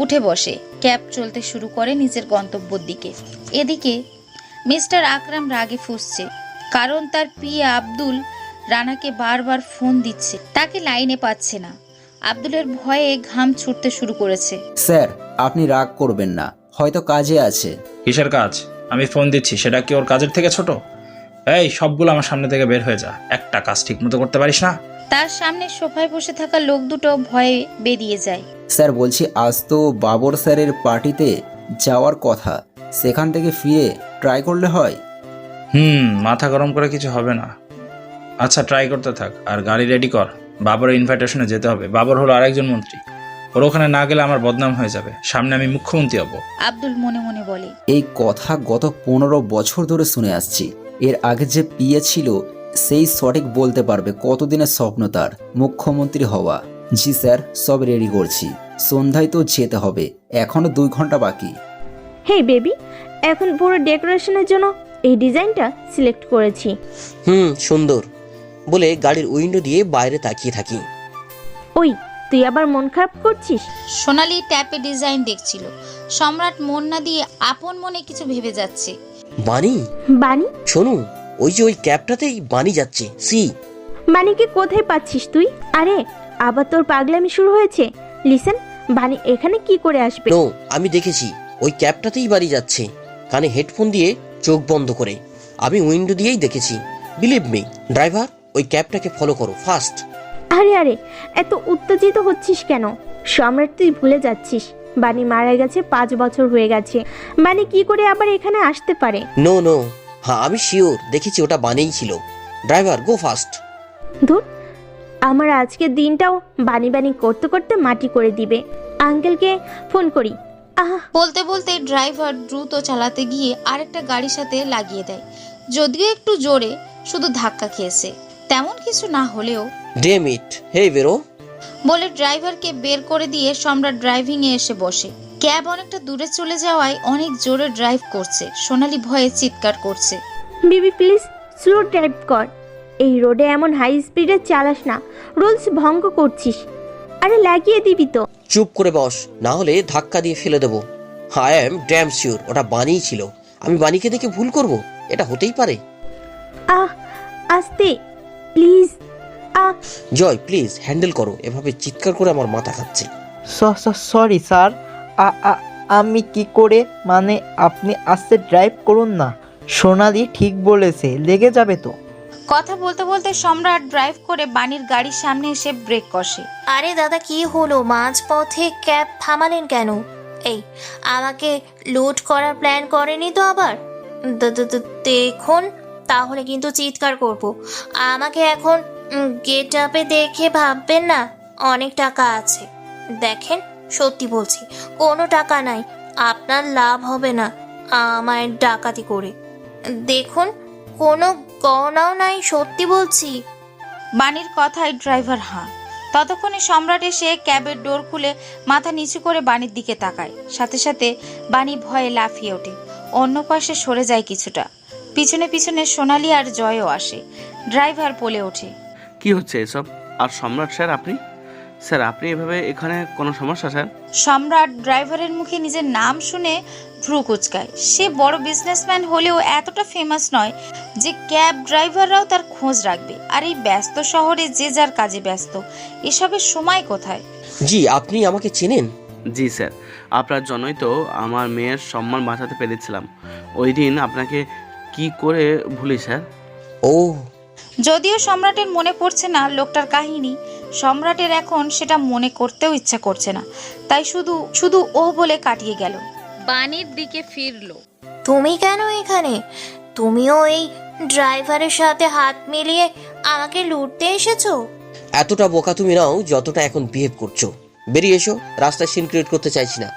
উঠে বসে। ক্যাব চলতে শুরু করে নিজের গন্তব্যের দিকে। এদিকে মিস্টার আকরাম রাগে ফুঁসছে, কারণ তার পিএ আব্দুল রানাকে বারবার ফোন দিচ্ছে, তাকে লাইনে পাচ্ছে না। আব্দুলের ভয়ে ঘাম ছুটতে শুরু করেছে। স্যার আপনি রাগ করবেন না, হয়তো কাজে আছে। কিসের কাজ? আমি ফোন দিচ্ছি, সেটা কি ওর কাজের থেকে ছোট? এই সবগুলো আমার সামনে থেকে বের হয়ে যা, একটা কাজ ঠিক মতো করতে পারিস না? তার সামনে সোফায় বসে থাকা লোক দুটো ভয়ে বেরিয়ে যায়। স্যার বলছি, আজ তো বাবর স্যারের পার্টিতে যাওয়ার কথা, সেখান থেকে ফিরে ট্রাই করলে হয়। মাথা গরম করে কিছু হবে না। আচ্ছা ট্রাই করতে থাক, আর গাড়ি রেডি কর, বাবরের ইনভাইটেশনে যেতে হবে। বাবর হলো আরেকজন মন্ত্রী, ওর ওখানে না গেলে আমার বদনাম হয়ে যাবে, সামনে আমি মুখ্যমন্ত্রী হব। আব্দুল মনে মনে বলে, এই কথা গত 15 বছর ধরে শুনে আসছি। এর আগে যে পিএ ছিল সেই সঠিক বলতে পারবে কতদিনের স্বপ্ন তার মুখ্যমন্ত্রী হওয়া। জি স্যার, সব রেডি করছি, সন্ধ্যায় তো যেতে হবে, এখনো 2 ঘন্টা বাকি। হে বেবি, এখন পুরো ডেকোরেশনের জন্য এই ডিজাইনটা সিলেক্ট করেছি। সুন্দর বলে গাড়ির উইন্ডো দিয়ে বাইরে তাকিয়ে থাকি। ওই তুই আবার মন খারাপ করছিস? সোনালি ট্যাপে ডিজাইন দেখছিল। সম্রাট মন না দিয়ে আপন মনে কিছু ভেবে যাচ্ছে। বানি বানি শোনো, ওই যে ওই ক্যাবটাতেই বানি যাচ্ছে। সি বানিকে কোথায় পাচ্ছিস তুই? আরে আবার তোর পাগলামি শুরু হয়েছে। লিসেন, বানি এখানে কি করে আসবে? নো, আমি দেখেছি ওই ক্যাবটাতেই বাড়ি যাচ্ছে, কানে হেডফোন দিয়ে চোখ বন্ধ করে। আমি উইন্ডো দিয়েই দেখেছি, বিলিভ মি। ড্রাইভার, ওই ক্যাবটাকে ফলো করো ফাস্ট। আরে আরে, এত উত্তেজিত হচ্ছিস কেন? সম্রাট, তুই ভুলে যাচ্ছিস বানি মারা গেছে, 5 বছর হয়ে গেছে। বানি কি করে আবার এখানে আসতে পারে? নো নো, হ্যাঁ আমি শিওর দেখেছি, ওটা বানিই ছিল। ড্রাইভার গো ফাস্ট। ধুর, আমার আজকের দিনটাও বানি বানি করতে করতে মাটি করে দিবে। আঙ্কেলকে ফোন করি। বলতে বলতে ড্রাইভার দ্রুত চালাতে গিয়ে আরেকটা গাড়ির সাথে লাগিয়ে দেয়। যদিও একটু জোরে, শুধু ধাক্কা খেয়েছে, তেমন কিছু না হলেও। ডেম ইট, হে বেরো বলে ড্রাইভারকে বের করে দিয়ে সম্রাট ড্রাইভিং এ এসে বসে। ক্যাব অনেকটা দূরে চলে যাওয়ায় অনেক জোরে ড্রাইভ করছে। সোনালি ভয়ে চিৎকার করছে, বেবি প্লিজ স্লো ড্রাইভ কর, এই রোডে এমন হাই স্পিডে চালাস না, রুলস ভঙ্গ করছিস। আরে লাগিয়ে দিবি তো। চুপ করে বস, না হলে ধাক্কা দিয়ে ফেলে দেবো। আই এম ড্যাম শিওর ওটা বানিই ছিল। আমি বানিকে দেখে ভুল করব? এটা হতেই পারে। আস্তে প্লিজ। জয় প্লিজ হ্যান্ডেল করো, এভাবে চিৎকার করে আমার মাথা খাচ্ছে। সরি স্যার, আমি কি করে? মানে আপনি আস্তে ড্রাইভ করুন না, সোনালি ঠিক বলেছে, লেগে যাবে তো। কথা বলতে বলতে সম্রাট ড্রাইভ করে বানির গাড়ির সামনে এসে ব্রেক কষে। আরে দাদা, কি হলো? মাঝপথে ক্যাব থামালেন কেন? এই, আমাকে লুট করার প্ল্যান করেনি তো আবার? দেখুন, তাহলে কিন্তু চিৎকার করব। আমাকে এখন গেট আপে দেখে ভাববেন না অনেক টাকা আছে। দেখেন, সত্যি বলছি, কোনো টাকা নাই, আপনার লাভ হবে না আমায় ডাকাতি করে। দেখুন, কোনো গহনাও নাই, সত্যি বলছি। বানির কথায় ড্রাইভার হাঁ। ততক্ষণে সম্রাট এসে ক্যাবের ডোর খুলে মাথা নিচু করে বানির দিকে তাকায়। সাথে সাথে বানি ভয়ে লাফিয়ে ওঠে, অন্য পাশে সরে যায় কিছুটা। পিছনে পিছনে সোনালি আর জয়ও আসে। ড্রাইভার বলে ওঠে, কি হচ্ছে এসব? আর সম্রাট স্যার, আপনি স্যার আপনি এভাবে এখানে কোনো সমস্যা স্যার? সম্রাট ড্রাইভারের মুখে নিজের নাম শুনে ভ্রু কুচকায়। সে বড় বিজনেসম্যান হলেও এতটা ফেমাস নয় যে ক্যাব ড্রাইভাররাও তার খোঁজ রাখবে। আর এই ব্যস্ত শহরে যে যার কাজে ব্যস্ত, এসবের সময় কোথায়? জি, আপনি আমাকে চেনেন? জি স্যার, আপনার জন্যই তো আমার মেয়ের সম্মান বাঁচাতে পেরেছিলাম। ওই দিন আপনাকে কি করে ভুলি স্যার? ও, যদিও সম্রাটের মনে পড়ছে না লোকটার কাহিনী, সম্রাটের এখন সেটা মনে করতেও ইচ্ছা করছে না, তাই শুধু ও বলে কাটিয়ে গেল। বানির দিকে ফিরল। তুমি কেন এখানে? তুমিও এই ড্রাইভারের সাথে হাত মিলিয়ে আমাকে লুটতে এসেছো? এতটা বোকা তুমি নাও যতটা এখন বিহেভ করছো। বেরিয়ে এসো, রাস্তায় সিন ক্রিয়েট করতে চাইছি না।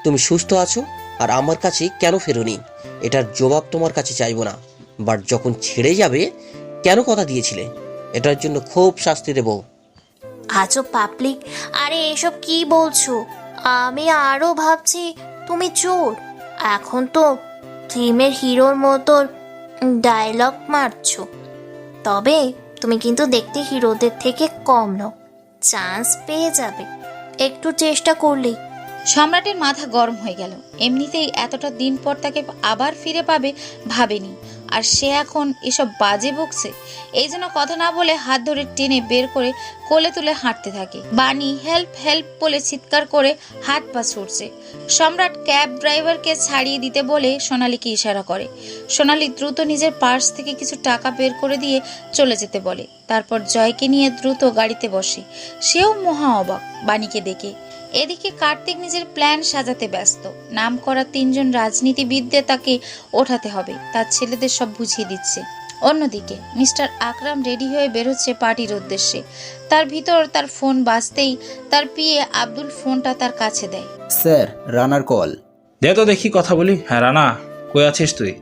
তুমি সুস্থ আছো আর আমার কাছে কেন ফেরোনি এটার জবাব তোমার কাছে চাইবো না, বাট যখন ছেড়ে যাবে কেন কথা দিয়েছিলে এটার জন্য খুব শাস্তি দেবো। আজও পাবলিক, আরে এসব কি বলছো? আমি আরো ভাবছি তুমি চোর। এখন তো ফিল্মের হিরোর মতো ডায়লগ মারছো। তবে তুমি কিন্তু দেখতে হিরোদের থেকে কম নও, চান্স পেয়ে যাবে একটু চেষ্টা করলেই। সম্রাটের মাথা গরম হয়ে গেল। এমনিতেই এতটা দিন পর তাকে আবার ফিরে পাবে ভাবেনি, আর সে এখন এসব বাজে বকছে। এই জন্য কথা না বলে হাত ধরে টেনে বের করে কোলে তুলে হাঁটতে থাকে। বানি হেল্প হেল্প বলে চিৎকার করে হাত পা ছুটছে। সম্রাট ক্যাব ড্রাইভারকে ছাড়িয়ে দিতে বলে সোনালীকে ইশারা করে। সোনালী দ্রুত নিজের পার্স থেকে কিছু টাকা বের করে দিয়ে চলে যেতে বলে। তারপর জয়কে নিয়ে দ্রুত গাড়িতে বসে। সেও মহা অবাক বাণীকে দেখে। এদিকে কার্তিক নিজের প্ল্যান সাজাতে ব্যস্ত। নাম করা 3 জন রাজনীতিবিদদের তাকে ওঠাতে হবে, তার ছেলেদের সব বুঝিয়ে দিচ্ছে। অন্যদিকে মিস্টার আকরাম রেডি হয়ে বেরোচ্ছে পার্টির উদ্দেশ্যে। তার ভিতর তার ফোন বাজতেই তার পিএ আব্দুল ফোনটা তার কাছে দেয়। স্যার, রানার কল। দে তো দেখি কথা বলি। হ্যাঁ রানা, কই আছিস তুই?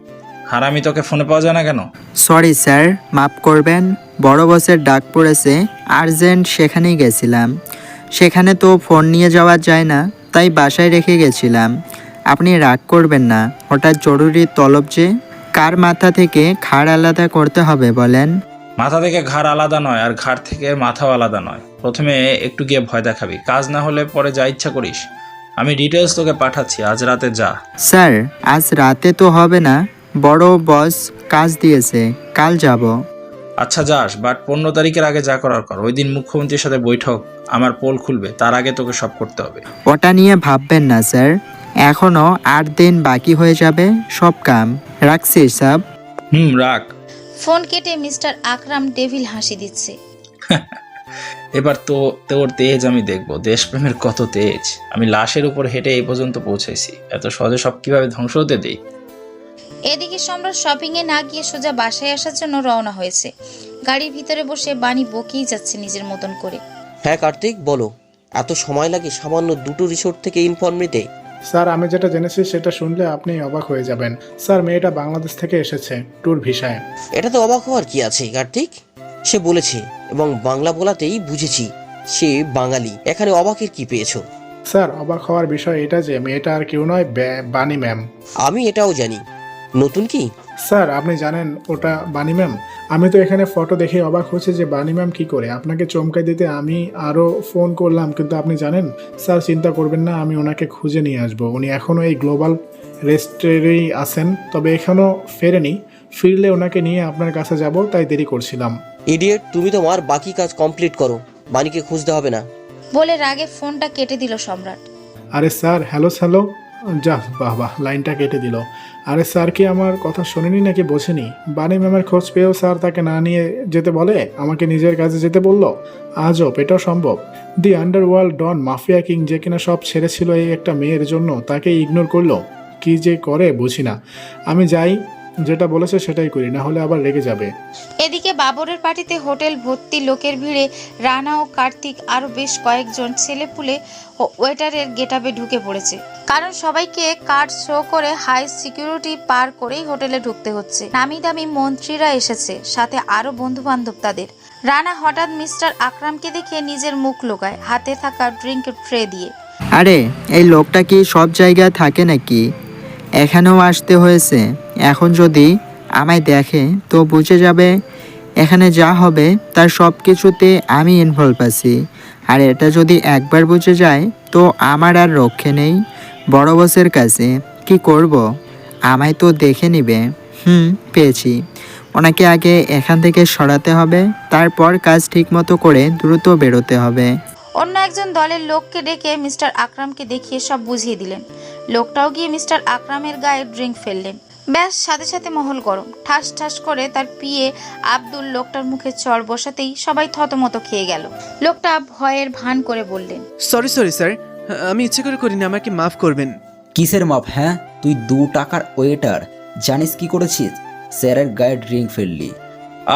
হারামি, তোকে ফোনে পাওয়া যায় না কেন? সরি স্যার, মাফ করবেন, বড় বসের ডাক পড়েছে, আর্জেন্ট সেখানেই গেছিলাম। সেখানে তো ফোন নিয়ে যাওয়া যায় না, তাই বাসায় রেখে গেছিলাম। আপনি রাগ করবেন না, হঠাৎ জরুরি তলব যে। কার মাথা থেকে ঘাড় আলাদা করতে হবে বলেন? মাথা থেকে ঘাড় আলাদা নয়, আর ঘাড় থেকে মাথাও আলাদা নয়। প্রথমে একটু গিয়ে ভয় দেখাবি, কাজ না হলে পরে যা ইচ্ছা করিস। আমি ডিটেলস তোকে পাঠাচ্ছি, আজ রাতে যা। স্যার, আজ রাতে তো হবে না, বড় বস কাজ দিয়েছে, কাল যাব। আচ্ছা যাস, বাট 15 তারিখের আগে যা করার কর। ওই দিন মুখ্যমন্ত্রীর সাথে বৈঠক, আমার পোল খুলবে, তার আগে তোকে সব করতে হবে। ওটা নিয়ে ভাববেন না স্যার, এখনো 8 দিন বাকি হয়ে যাবে সব কাম। রাখছি সব। রাখ। ফোন কেটে মিস্টার আকরাম ডেভিল হাসি দিচ্ছে। এবার তো তোর তেজ আমি দেখব, দেশপ্রেমের কত তেজ। আমি লাশের উপর হেঁটে এই পর্যন্ত পৌঁছেছি, এত সহজে সব কিভাবে ধ্বংস হতে দেই। এদিকে সম্রাট শপিং এ না গিয়ে সোজা বাসায় আসার জন্য রওনা হয়েছে। গাড়ির ভিতরে বসে বাণী বকেই যাচ্ছে নিজের মতন করে। হ্যাঁ কার্তিক, বলো। এত সময় লাগে সামান্য 2টো রিসোর্ট থেকে ইনফর্ম নিতে? স্যার, আমি যেটা জেনেছি সেটা শুনলে আপনি অবাক হয়ে যাবেন। স্যার, মেয়েটা বাংলাদেশ থেকে এসেছে ট্যুর ভিসায়। এটাতে অবাক হওয়ার কি আছে কার্তিক? সে বলেছে এবং বাংলা বলাতেই বুঝেছি সে বাঙালি। এখানে অবাকের কি পেয়েছো? স্যার, অবাক হওয়ার বিষয় এটা যে মেয়েটা আর কেউ নয়, বানি ম্যাম। আমি এটাও জানি। নতুন কি? স্যার, আপনি জানেন ওটা বানি ম্যাম? আমি তো এখানে ফটো দেখে অবাক হচ্ছে যে বানি ম্যাম কি করে। আপনাকে চমকাই দিতে আমি আরও ফোন করলাম, কিন্তু আপনি জানেন। স্যার, চিন্তা করবেন না, আমি ওনাকে খুঁজে নিয়ে আসবো। উনি এখনও এই গ্লোবাল রেস্টুরেন্টেই আছেন, তবে এখনও ফেরেনি। ফিরলে ওনাকে নিয়ে আপনার কাছে যাব, তাই দেরি করছিলাম। ইডিয়েট, তুমি তোমার বাকি কাজ কমপ্লিট করো, বাণীকে খুঁজতে হবে না। বলে রাগে ফোনটা কেটে দিল সম্রাট। আরে স্যার, হ্যালো, যা বাহ, লাইনটা কেটে দিল। আরে স্যার কি আমার কথা শোনেনি নাকি বোঝেনি? বানি ম্যামের খোঁজ পেয়েও স্যার তাকে না নিয়ে যেতে বলে, আমাকে নিজের কাজে যেতে বলল। আজব, এটাও সম্ভব? দি আন্ডারওয়ার্ল্ড ডন মাফিয়া কিং যে কিনা সব ছেড়েছিল এই একটা মেয়ের জন্য, তাকে ইগনোর করলো। কি যে করে বুঝি না। আমি যাই, যেটা বলেছে সেটাই করি, না হলে আবার রেগে যাবে। এদিকে বাবরের পার্টিতে হোটেল ভর্তি লোকের ভিড়ে রানা ও কার্তিক আরো বেশ কয়েকজন ছেলেপুলে ও ওয়েটারের গেটআপে ঢুকে পড়েছে। কারণ সবাইকে কার্ড শো করে হাই সিকিউরিটি পার করেই হোটেলে ঢুকতে হচ্ছে। নামি দামি মন্ত্রীরা এসেছে, সাথে আরো বন্ধু বান্ধব তাদের। রানা হঠাৎ মিস্টার আকরামকে দেখে নিজের মুখ লুকায় হাতে থাকা ড্রিঙ্ক ট্রে দিয়ে। আরে এই লোকটা কি সব জায়গায় থাকে নাকি? এখানেও আসতে হয়েছে। এখন যদি আমায় দেখে তো বুঝে যাবে এখানে যা হবে তার সব কিছুতে আমি ইনভলভ আছি। আর এটা যদি একবার বুঝে যায় তো আমার আর রক্ষে নেই। বড় বসের কাছে কি করব? আমায় তো দেখে নিবে। পেয়েছি। ওনাকে আগে এখান থেকে সরাতে হবে, তারপর কাজ ঠিক মতো করে দ্রুত বেরোতে হবে। অন্য একজন দলের লোককে ডেকে মিস্টার আকরামকে দেখিয়ে সব বুঝিয়ে দিলেন। লোকটাও গিয়ে মিস্টার আকরামের গায়ে ড্রিঙ্ক ফেললেন। ব্যাস, সাথে সাথে মহল গরম। ঠাস ঠাস করে তার পিএ আব্দুল লোকটার মুখে চড় বসাতেই সবাই থতমত খেয়ে গেল। লোকটা ভয়ের ভান করে বললেন, সরি স্যার, আমি ইচ্ছে করে করিনি, আমাকে মাফ করবেন। কিসের মাপ? হ্যাঁ, তুই 2 টাকার ওয়েটার, জানিস কি করেছিস? স্যারের গায়ে ড্রিঙ্ক ফেললি।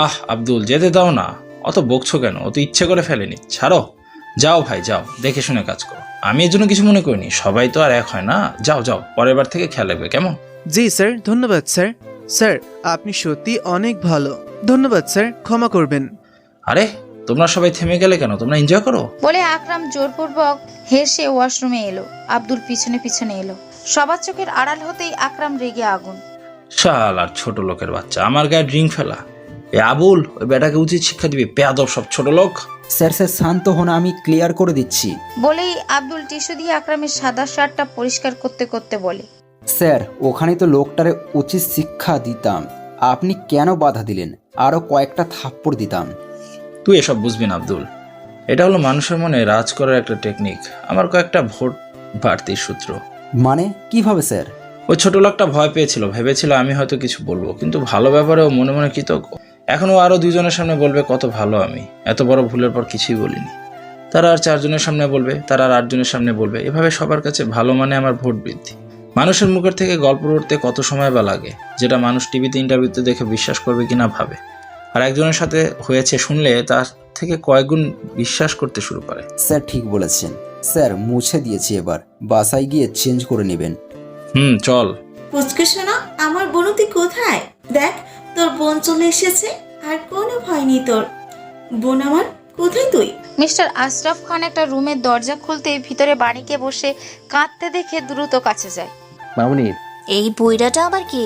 আহ আব্দুল, যেতে দাও না, অত বকছো কেন? ও তো ইচ্ছে করে ফেলেনি, ছাড়ো। যাও ভাই যাও, দেখে শুনে কাজ করো। আমি এর জন্য কিছু মনে করিনি, সবাই তো আর এক হয় না। যাও যাও, পরের বার থেকে খেয়াল রাখবে, কেমন? জি স্যার, ধন্যবাদ স্যার। স্যার আপনি সত্যি অনেক ভালো। ধন্যবাদ স্যার, ক্ষমা করবেন। আরে তোমরা সবাই থেমে গেলে কেন? তোমরা এনজয় করো। বলে আকরাম জোরপূর্বক হেসে ওয়াশরুমে এলো। আব্দুল পিছনে পিছনে এলো। সবার চোখের আড়াল হতেই আকরাম রেগে আগুন। শালার ছোট লোকের বাচ্চা, আমার গায়ে ড্রিঙ্ক ফেলা। এ আবুল, ওই বেটাকে উচিত শিক্ষা দিবি, বেয়াদব সব ছোট লোক। স্যার স্যার শান্ত হন, আমি ক্লিয়ার করে দিচ্ছি। বলেই আব্দুল টিস্যু দিয়ে আকরামের সাদা শার্টটা পরিষ্কার করতে করতে বলে, স্যার ওখানে তো লোকটারে উচিত শিক্ষা দিতাম, আপনি কেন বাধা দিলেন? আরও কয়েকটা থাপ্পড় দিতাম। তুই এসব বুঝবি না আব্দুল, এটা হলো মানুষের মনে রাজ করার একটা টেকনিক, আমার কয়েকটা ভোট বাড়তির সূত্র। মানে কিভাবে স্যার? ওই ছোট লোকটা ভয় পেয়েছিল, ভেবেছিল আমি হয়তো কিছু বলবো, কিন্তু ভালো ব্যাপারে ও মনে মনে কৃতজ্ঞ। এখনও আরও 2 জনের সামনে বলবে কত ভালো আমি, এত বড় ভুলের পর কিছুই বলিনি। তারা আর 4 জনের সামনে বলবে, তারা আর 8 জনের সামনে বলবে, এভাবে সবার কাছে ভালো মানে আমার ভোট বৃদ্ধি। মানুষের মুখের থেকে গল্প উঠতে কত সময় বা লাগে, যেটা মানুষ টিভিতে ইন্টারভিউতে দেখে বিশ্বাস করবে কিনা ভাবে, আর একজনের সাথে হয়েছে শুনলে তার থেকে কয়েকগুণ বিশ্বাস করতে শুরু করে। স্যার ঠিক বলেছেন। স্যার মুছে দিয়েছি, এবার বাসায় গিয়ে চেঞ্জ করে নেবেন। চল। পুচকে শোনা, আমার বোন তুই কোথায়? দেখ তোর বোন চলে এসেছে, আর কোনো ভয় নেই তোর। বোন আমার, কোথায় তুই? মিস্টার আশরাফ খান একটা রুমের দরজা খুলতে ভিতরে বাণীকে বসে কাঁদতে দেখে দ্রুত কাছে যায়। মামুনি, এই বুইড়াটা আবার কি?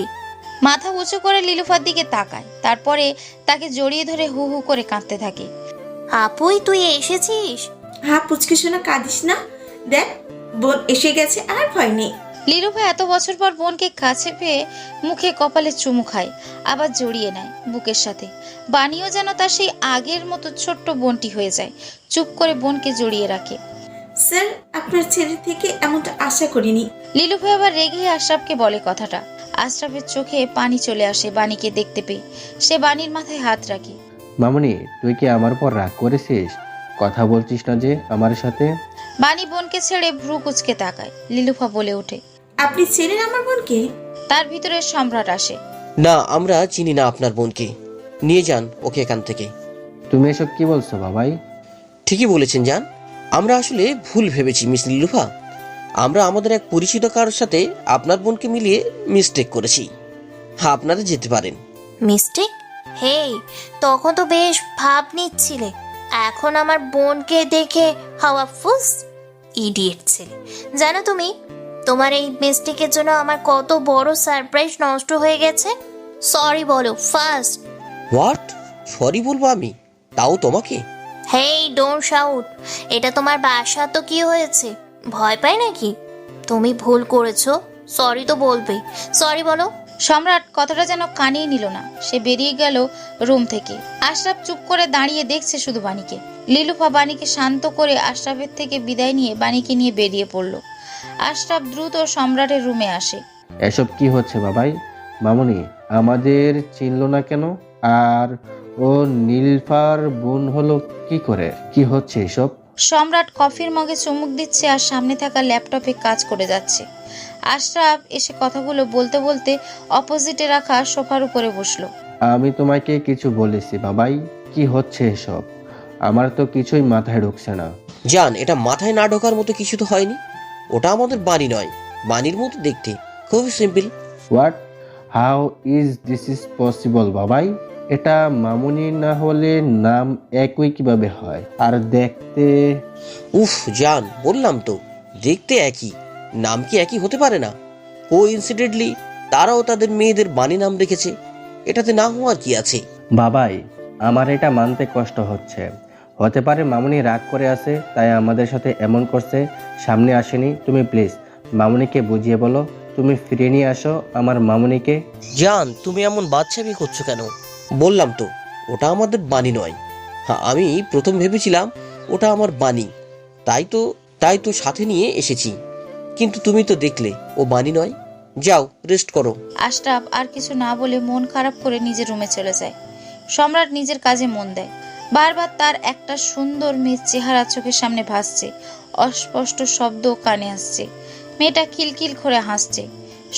মাথা উঁচু করে লিলুফার দিকে তাকায়, তারপরে তাকে জড়িয়ে ধরে হু হু করে কাঁদতে থাকে। আপুই তুই এসেছিস? হ্যাঁ পুচকে শোনা, কাঁদিস না, দেখ বোন এসে গেছে, আর ভয় নেই। লিলুফা এত বছর পর বোনকে কাছে পেয়ে মুখে কপালে চুমু খায়, আবার জড়িয়ে নেয় বুকের সাথে। বাণীও যেন তার সেই আগের মতো ছোট্ট বোনটি হয়ে যায়, চুপ করে বোনকে জড়িয়ে রাখে। স্যার আপনার ছেলে থেকে এমনটা আশা করিনি। লিলুফা আবার রেগে আশরাফকে বলে কথাটা। আশরাফের চোখে পানি চলে আসে বাণীকে দেখতে পেয়ে। সে বাণীর মাথায় হাত রাখে। মামুনি, তুই কি আমার পর রাগ করেছিস? কথা বলছিস না যে আমার সাথে? বাণী বোনকে ছেড়ে ভ্রু কুচকে তাকায়। লিলুফা বলে ওঠে, আপনি চেনেন আমার বোনকে? তার ভিতরে সম্রাট আসে। না, আমরা চিনি না আপনার বোনকে, নিয়ে যান ওকে এখান থেকে। তুমি এসব কি বলছো বাবাই? ঠিকই বলেছেন যান, আমরা আসলে ভুল ভেবেছি মিস লিলুফা। আমরা আমাদের এক পরিচিত কারোর সাথে আপনার বোনকে মিলিয়ে মিস্টেক করেছি। হ্যাঁ, আপনারা যেতে পারেন। মিস্টেক? হেই, তখন তো বেশ ভাব নিচ্ছিলে, এখন আমার বোনকে দেখে হাওয়া ফুস। ইডিয়েট ছেলে। জানো তুমি, তোমার এই মিস্টেকের জন্য আমার কত বড় সারপ্রাইজ নষ্ট হয়ে গেছে। সরি বলো ফার্স্ট। হোয়াট? সরি বলবো আমি? তাও তোমাকে? হেই ডোন্ট শাউট, এটা তোমার বাসা, তো কি হয়েছে? ভয় পাই নাকি? তুমি ভুল করেছো, সরি তো বলবে। সরি বলো। সম্রাট কথাটা যেন কানিয়ে নিল না, সে বেরিয়ে গেল রুম থেকে। আশরাফ চুপ করে দাঁড়িয়ে দেখছে শুধু বাণীকে। লিলুফা বাণীকে শান্ত করে আশরাফের থেকে বিদায় নিয়ে বাণীকে নিয়ে বেরিয়ে পড়ল। আশরাফ দ্রুত সম্রাটের রুমে আসে। এসব কি হচ্ছে বাবাই? মামুনি আমাদের চিনল না কেন? আর ও নীলফার বোন হলো কি করে? কি হচ্ছে এসব? সম্রাট কফির মগে চুমুক দিচ্ছে আর সামনে থাকা ল্যাপটপে কাজ করে যাচ্ছে। আশরাফ এসে কথাগুলো বলতে বলতে অপোজিটে রাখা সোফার উপরে বসলো। আমি তোমাকে কিছু বলেছি বাবাই, কি হচ্ছে এসব? আমার তো কিছুই মাথায় ঢুকছে না। জান, এটা মাথায় না ঢোকার মতো কিছু তো হয়নি। ওটা আমাদের বাণী নয়, বাণীর মতো দেখতে, খুবই simple. What? How is this is possible বাবাই? এটা মামুনি না হলে নাম একই কিভাবে হয়? আর দেখতে? উফ জান, বললাম তো দেখতে একই, নাম কি একই হতে পারে না? কোইন্সিডেন্টলি তারাও তাদের মেয়েদের বাণী নাম রেখেছে, এটাতে না হওয়ার কি আছে? বাবাই, আমার এটা মানতে কষ্ট হচ্ছে। হতে পারে মামুনি রাগ করে আছে, তাই আমাদের সাথে এমন করছে। সামনে আসেনি, তুমি প্লিজ মামুনিকে বুঝিয়ে বলো। তুমি ফিরে নিয়ে আসো আমার মামুনিকে। জান, তুমি এমন বাচ্চামি করছো কেন? বললাম তো ওটা আমাদের বাণী নয়। হ্যাঁ, আমি প্রথম ভেবেছিলাম ওটা আমার বাণী, তাই তো সাথে নিয়ে এসেছি, কিন্তু তুমি তো দেখলে ও বাণী নয়। যাও রেস্ট করো। আশরাফ আর কিছু না বলে মন খারাপ করে নিজের রুমে চলে যায়। সম্রাট নিজের কাজে মন দেয়। বারবার তার একটা সুন্দর মেয়ের চেহারা চোখের সামনে ভাসছে, অস্পষ্ট শব্দ কানে আসছে। মেয়েটা খিলখিল করে হাসছে।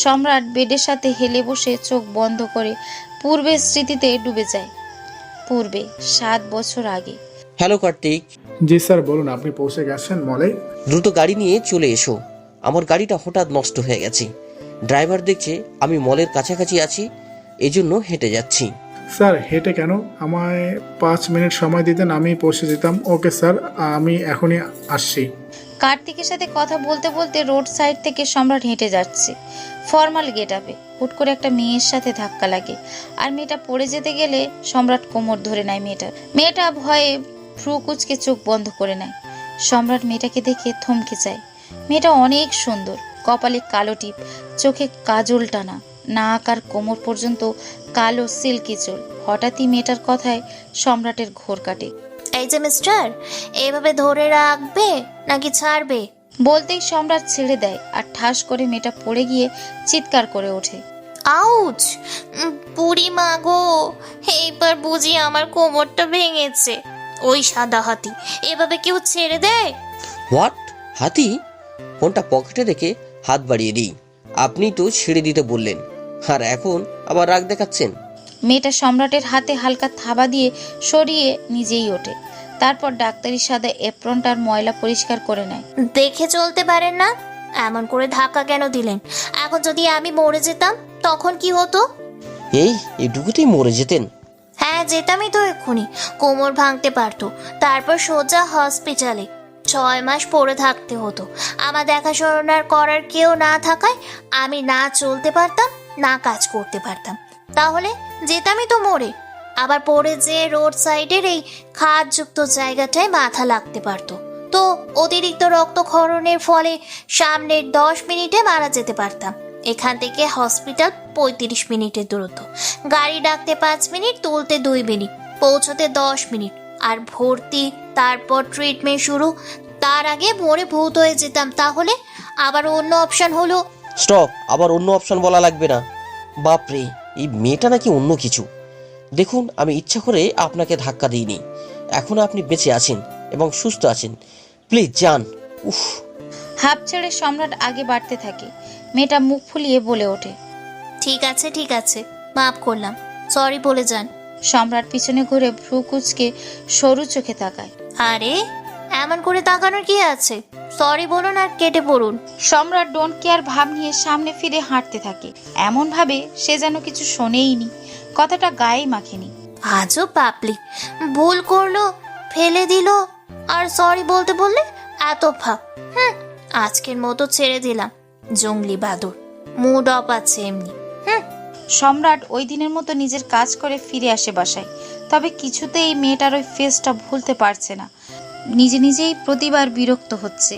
সম্রাট বেডের সাথে হেলে বসে চোখ বন্ধ করে পূর্বের স্মৃতিতে ডুবে যায়। পূর্বে 7 বছর আগে। হ্যালো কার্তিক। জি স্যার বলুন, আপনি পৌঁছে গেছেন মলে? দ্রুত গাড়ি নিয়ে চলে এসো। আমার গাড়িটা হঠাৎ নষ্ট হয়ে গেছে। ড্রাইভার দেখছে আমি মলের কাছাকাছি আছি, এজন্য হেঁটে যাচ্ছি। স্যার হেঁটে কেন? আমায় 5 মিনিট সময় দিতেন, আমি পৌঁছে যেতাম। ওকে স্যার, আমি এখনই আসছি। কার্তিকের সাথে কথা বলতে বলতে রোড সাইড থেকে সম্রাট হেঁটে যাচ্ছে ফর্মাল গেট আপে। হুট করে একটা মেয়ের সাথে ধাক্কা লাগে আর মেয়েটা পড়ে যেতে গেলে সম্রাট কোমর ধরে নেয় মেয়েটা ভয়ে ভ্রু কুচকে চোখ বন্ধ করে নেয়। সম্রাট মেয়েটাকে দেখে থমকে যায়। মেয়েটা অনেক সুন্দর, কপালে কালো টিপ, চোখে কাজল টানা, নাক আর কোমর পর্যন্ত কালো সিল্কি চুল। হঠাৎই মেয়েটার কথায় সম্রাটের ঘোর কাটে। এই যে মিস্টার, এভাবে ধরে রাখবে নাকি ছাড়বে? বলতেই সম্রাট ছেড়ে দেয় আর ঠাস করে মেয়েটা পড়ে গিয়ে চিৎকার করে ওঠে। আউচ! বুড়ি মা গো, এইবার বুঝি আমার কোমরটা ভেঙেছে। ওই সাদা হাতি, এভাবে কেউ ছেড়ে দেয়? হোয়াট? হাতি? ফোনটা পকেটে রেখে হাত বাড়িয়ে দিই। আপনি তো ছেড়ে দিতে বললেন, আর এখন আবার রাগ দেখাচ্ছেন। মেয়েটা সম্রাটের হাতে হালকা থাবা দিয়ে সরিয়ে নিজেই ওঠে। তারপর ডাক্তারি সাদা এপ্রনটার ময়লা পরিষ্কার করে নেয়। দেখে চলতে পারেন না? এমন করে ধাক্কা কেন দিলেন? এখন যদি আমি মরে যেতাম তখন কি হতো? এইটুকুতেই মরে যেতেন? হ্যাঁ, যেতামই তো এক্ষুনি। কোমর ভাঙতে পারতো, তারপর সোজা হসপিটালে 6 মাস পড়ে থাকতে হতো। আমার দেখাশোনার করার কেউ না থাকায় আমি না চলতে পারতাম না কাজ করতে পারতাম। তাহলে যেতামই তো মরে। আবার পড়ে যে রোড সাইডের এই খাদযুক্ত জায়গাটায় মাথা লাগতে পারতো, তো অতিরিক্ত রক্তক্ষরণের ফলে সামনের 10 মিনিটে মারা যেতে পারতাম। এখান থেকে হসপিটাল 35 মিনিটের দূরত্ব। গাড়ি ডাকতে 5 মিনিট, তুলতে 2 মিনিট, পৌঁছতে 10 মিনিট। আর ভর্তি, তারপর ট্রিটমেন্ট শুরু। তার আগে মরে ভূত হয়ে যেতাম। তাহলে আবার অন্য অপশন হলো। স্টপ, আবার অন্য অপশন বলা লাগবে না। বাপরে, এই মেয়েটা নাকি অন্য কিছু। দেখুন, আমি ইচ্ছা করে আপনাকে ধাক্কা দিইনি। এখন আপনি বেঁচে আছেন এবং সুস্থ আছেন। প্লিজ যান। উফ। হাঁপ ছেড়ে সম্রাট আগে বাড়তে থাকে। মেয়েটা মুখ ফুলিয়ে বলে ওঠে, ঠিক আছে, মাফ করলাম, সরি বলে যান। সম্রাট পিছনে ঘুরে ভ্রু কুচকে সরু চোখে তাকায়। আরে এমন করে তাকানোর কি আছে? সরি বলুন আর কেটে পড়ুন। সম্রাট ডোন্ট কেয়ার ভাব নিয়ে সামনে ফিরে হাঁটতে থাকে, এমন ভাবে সে যেন কিছু শোনেইনি, কথাটা গায়ে মাখেনি। আজও পাপলি, ভুল করলো, ফেলে দিল, আর সরি বলতে বললে এত ভাব। আজকের মতো ছেড়ে দিলাম। জঙ্গলি বাদর, মুড অফ আছে এমনি। সম্রাট ওই দিনের মতো নিজের কাজ করে ফিরে আসে বাসায়। তবে কিছুতেই মেয়েটার ওই ফেসটা ভুলতে পারছে না। নিজেই প্রতিবার বিরক্ত হচ্ছে।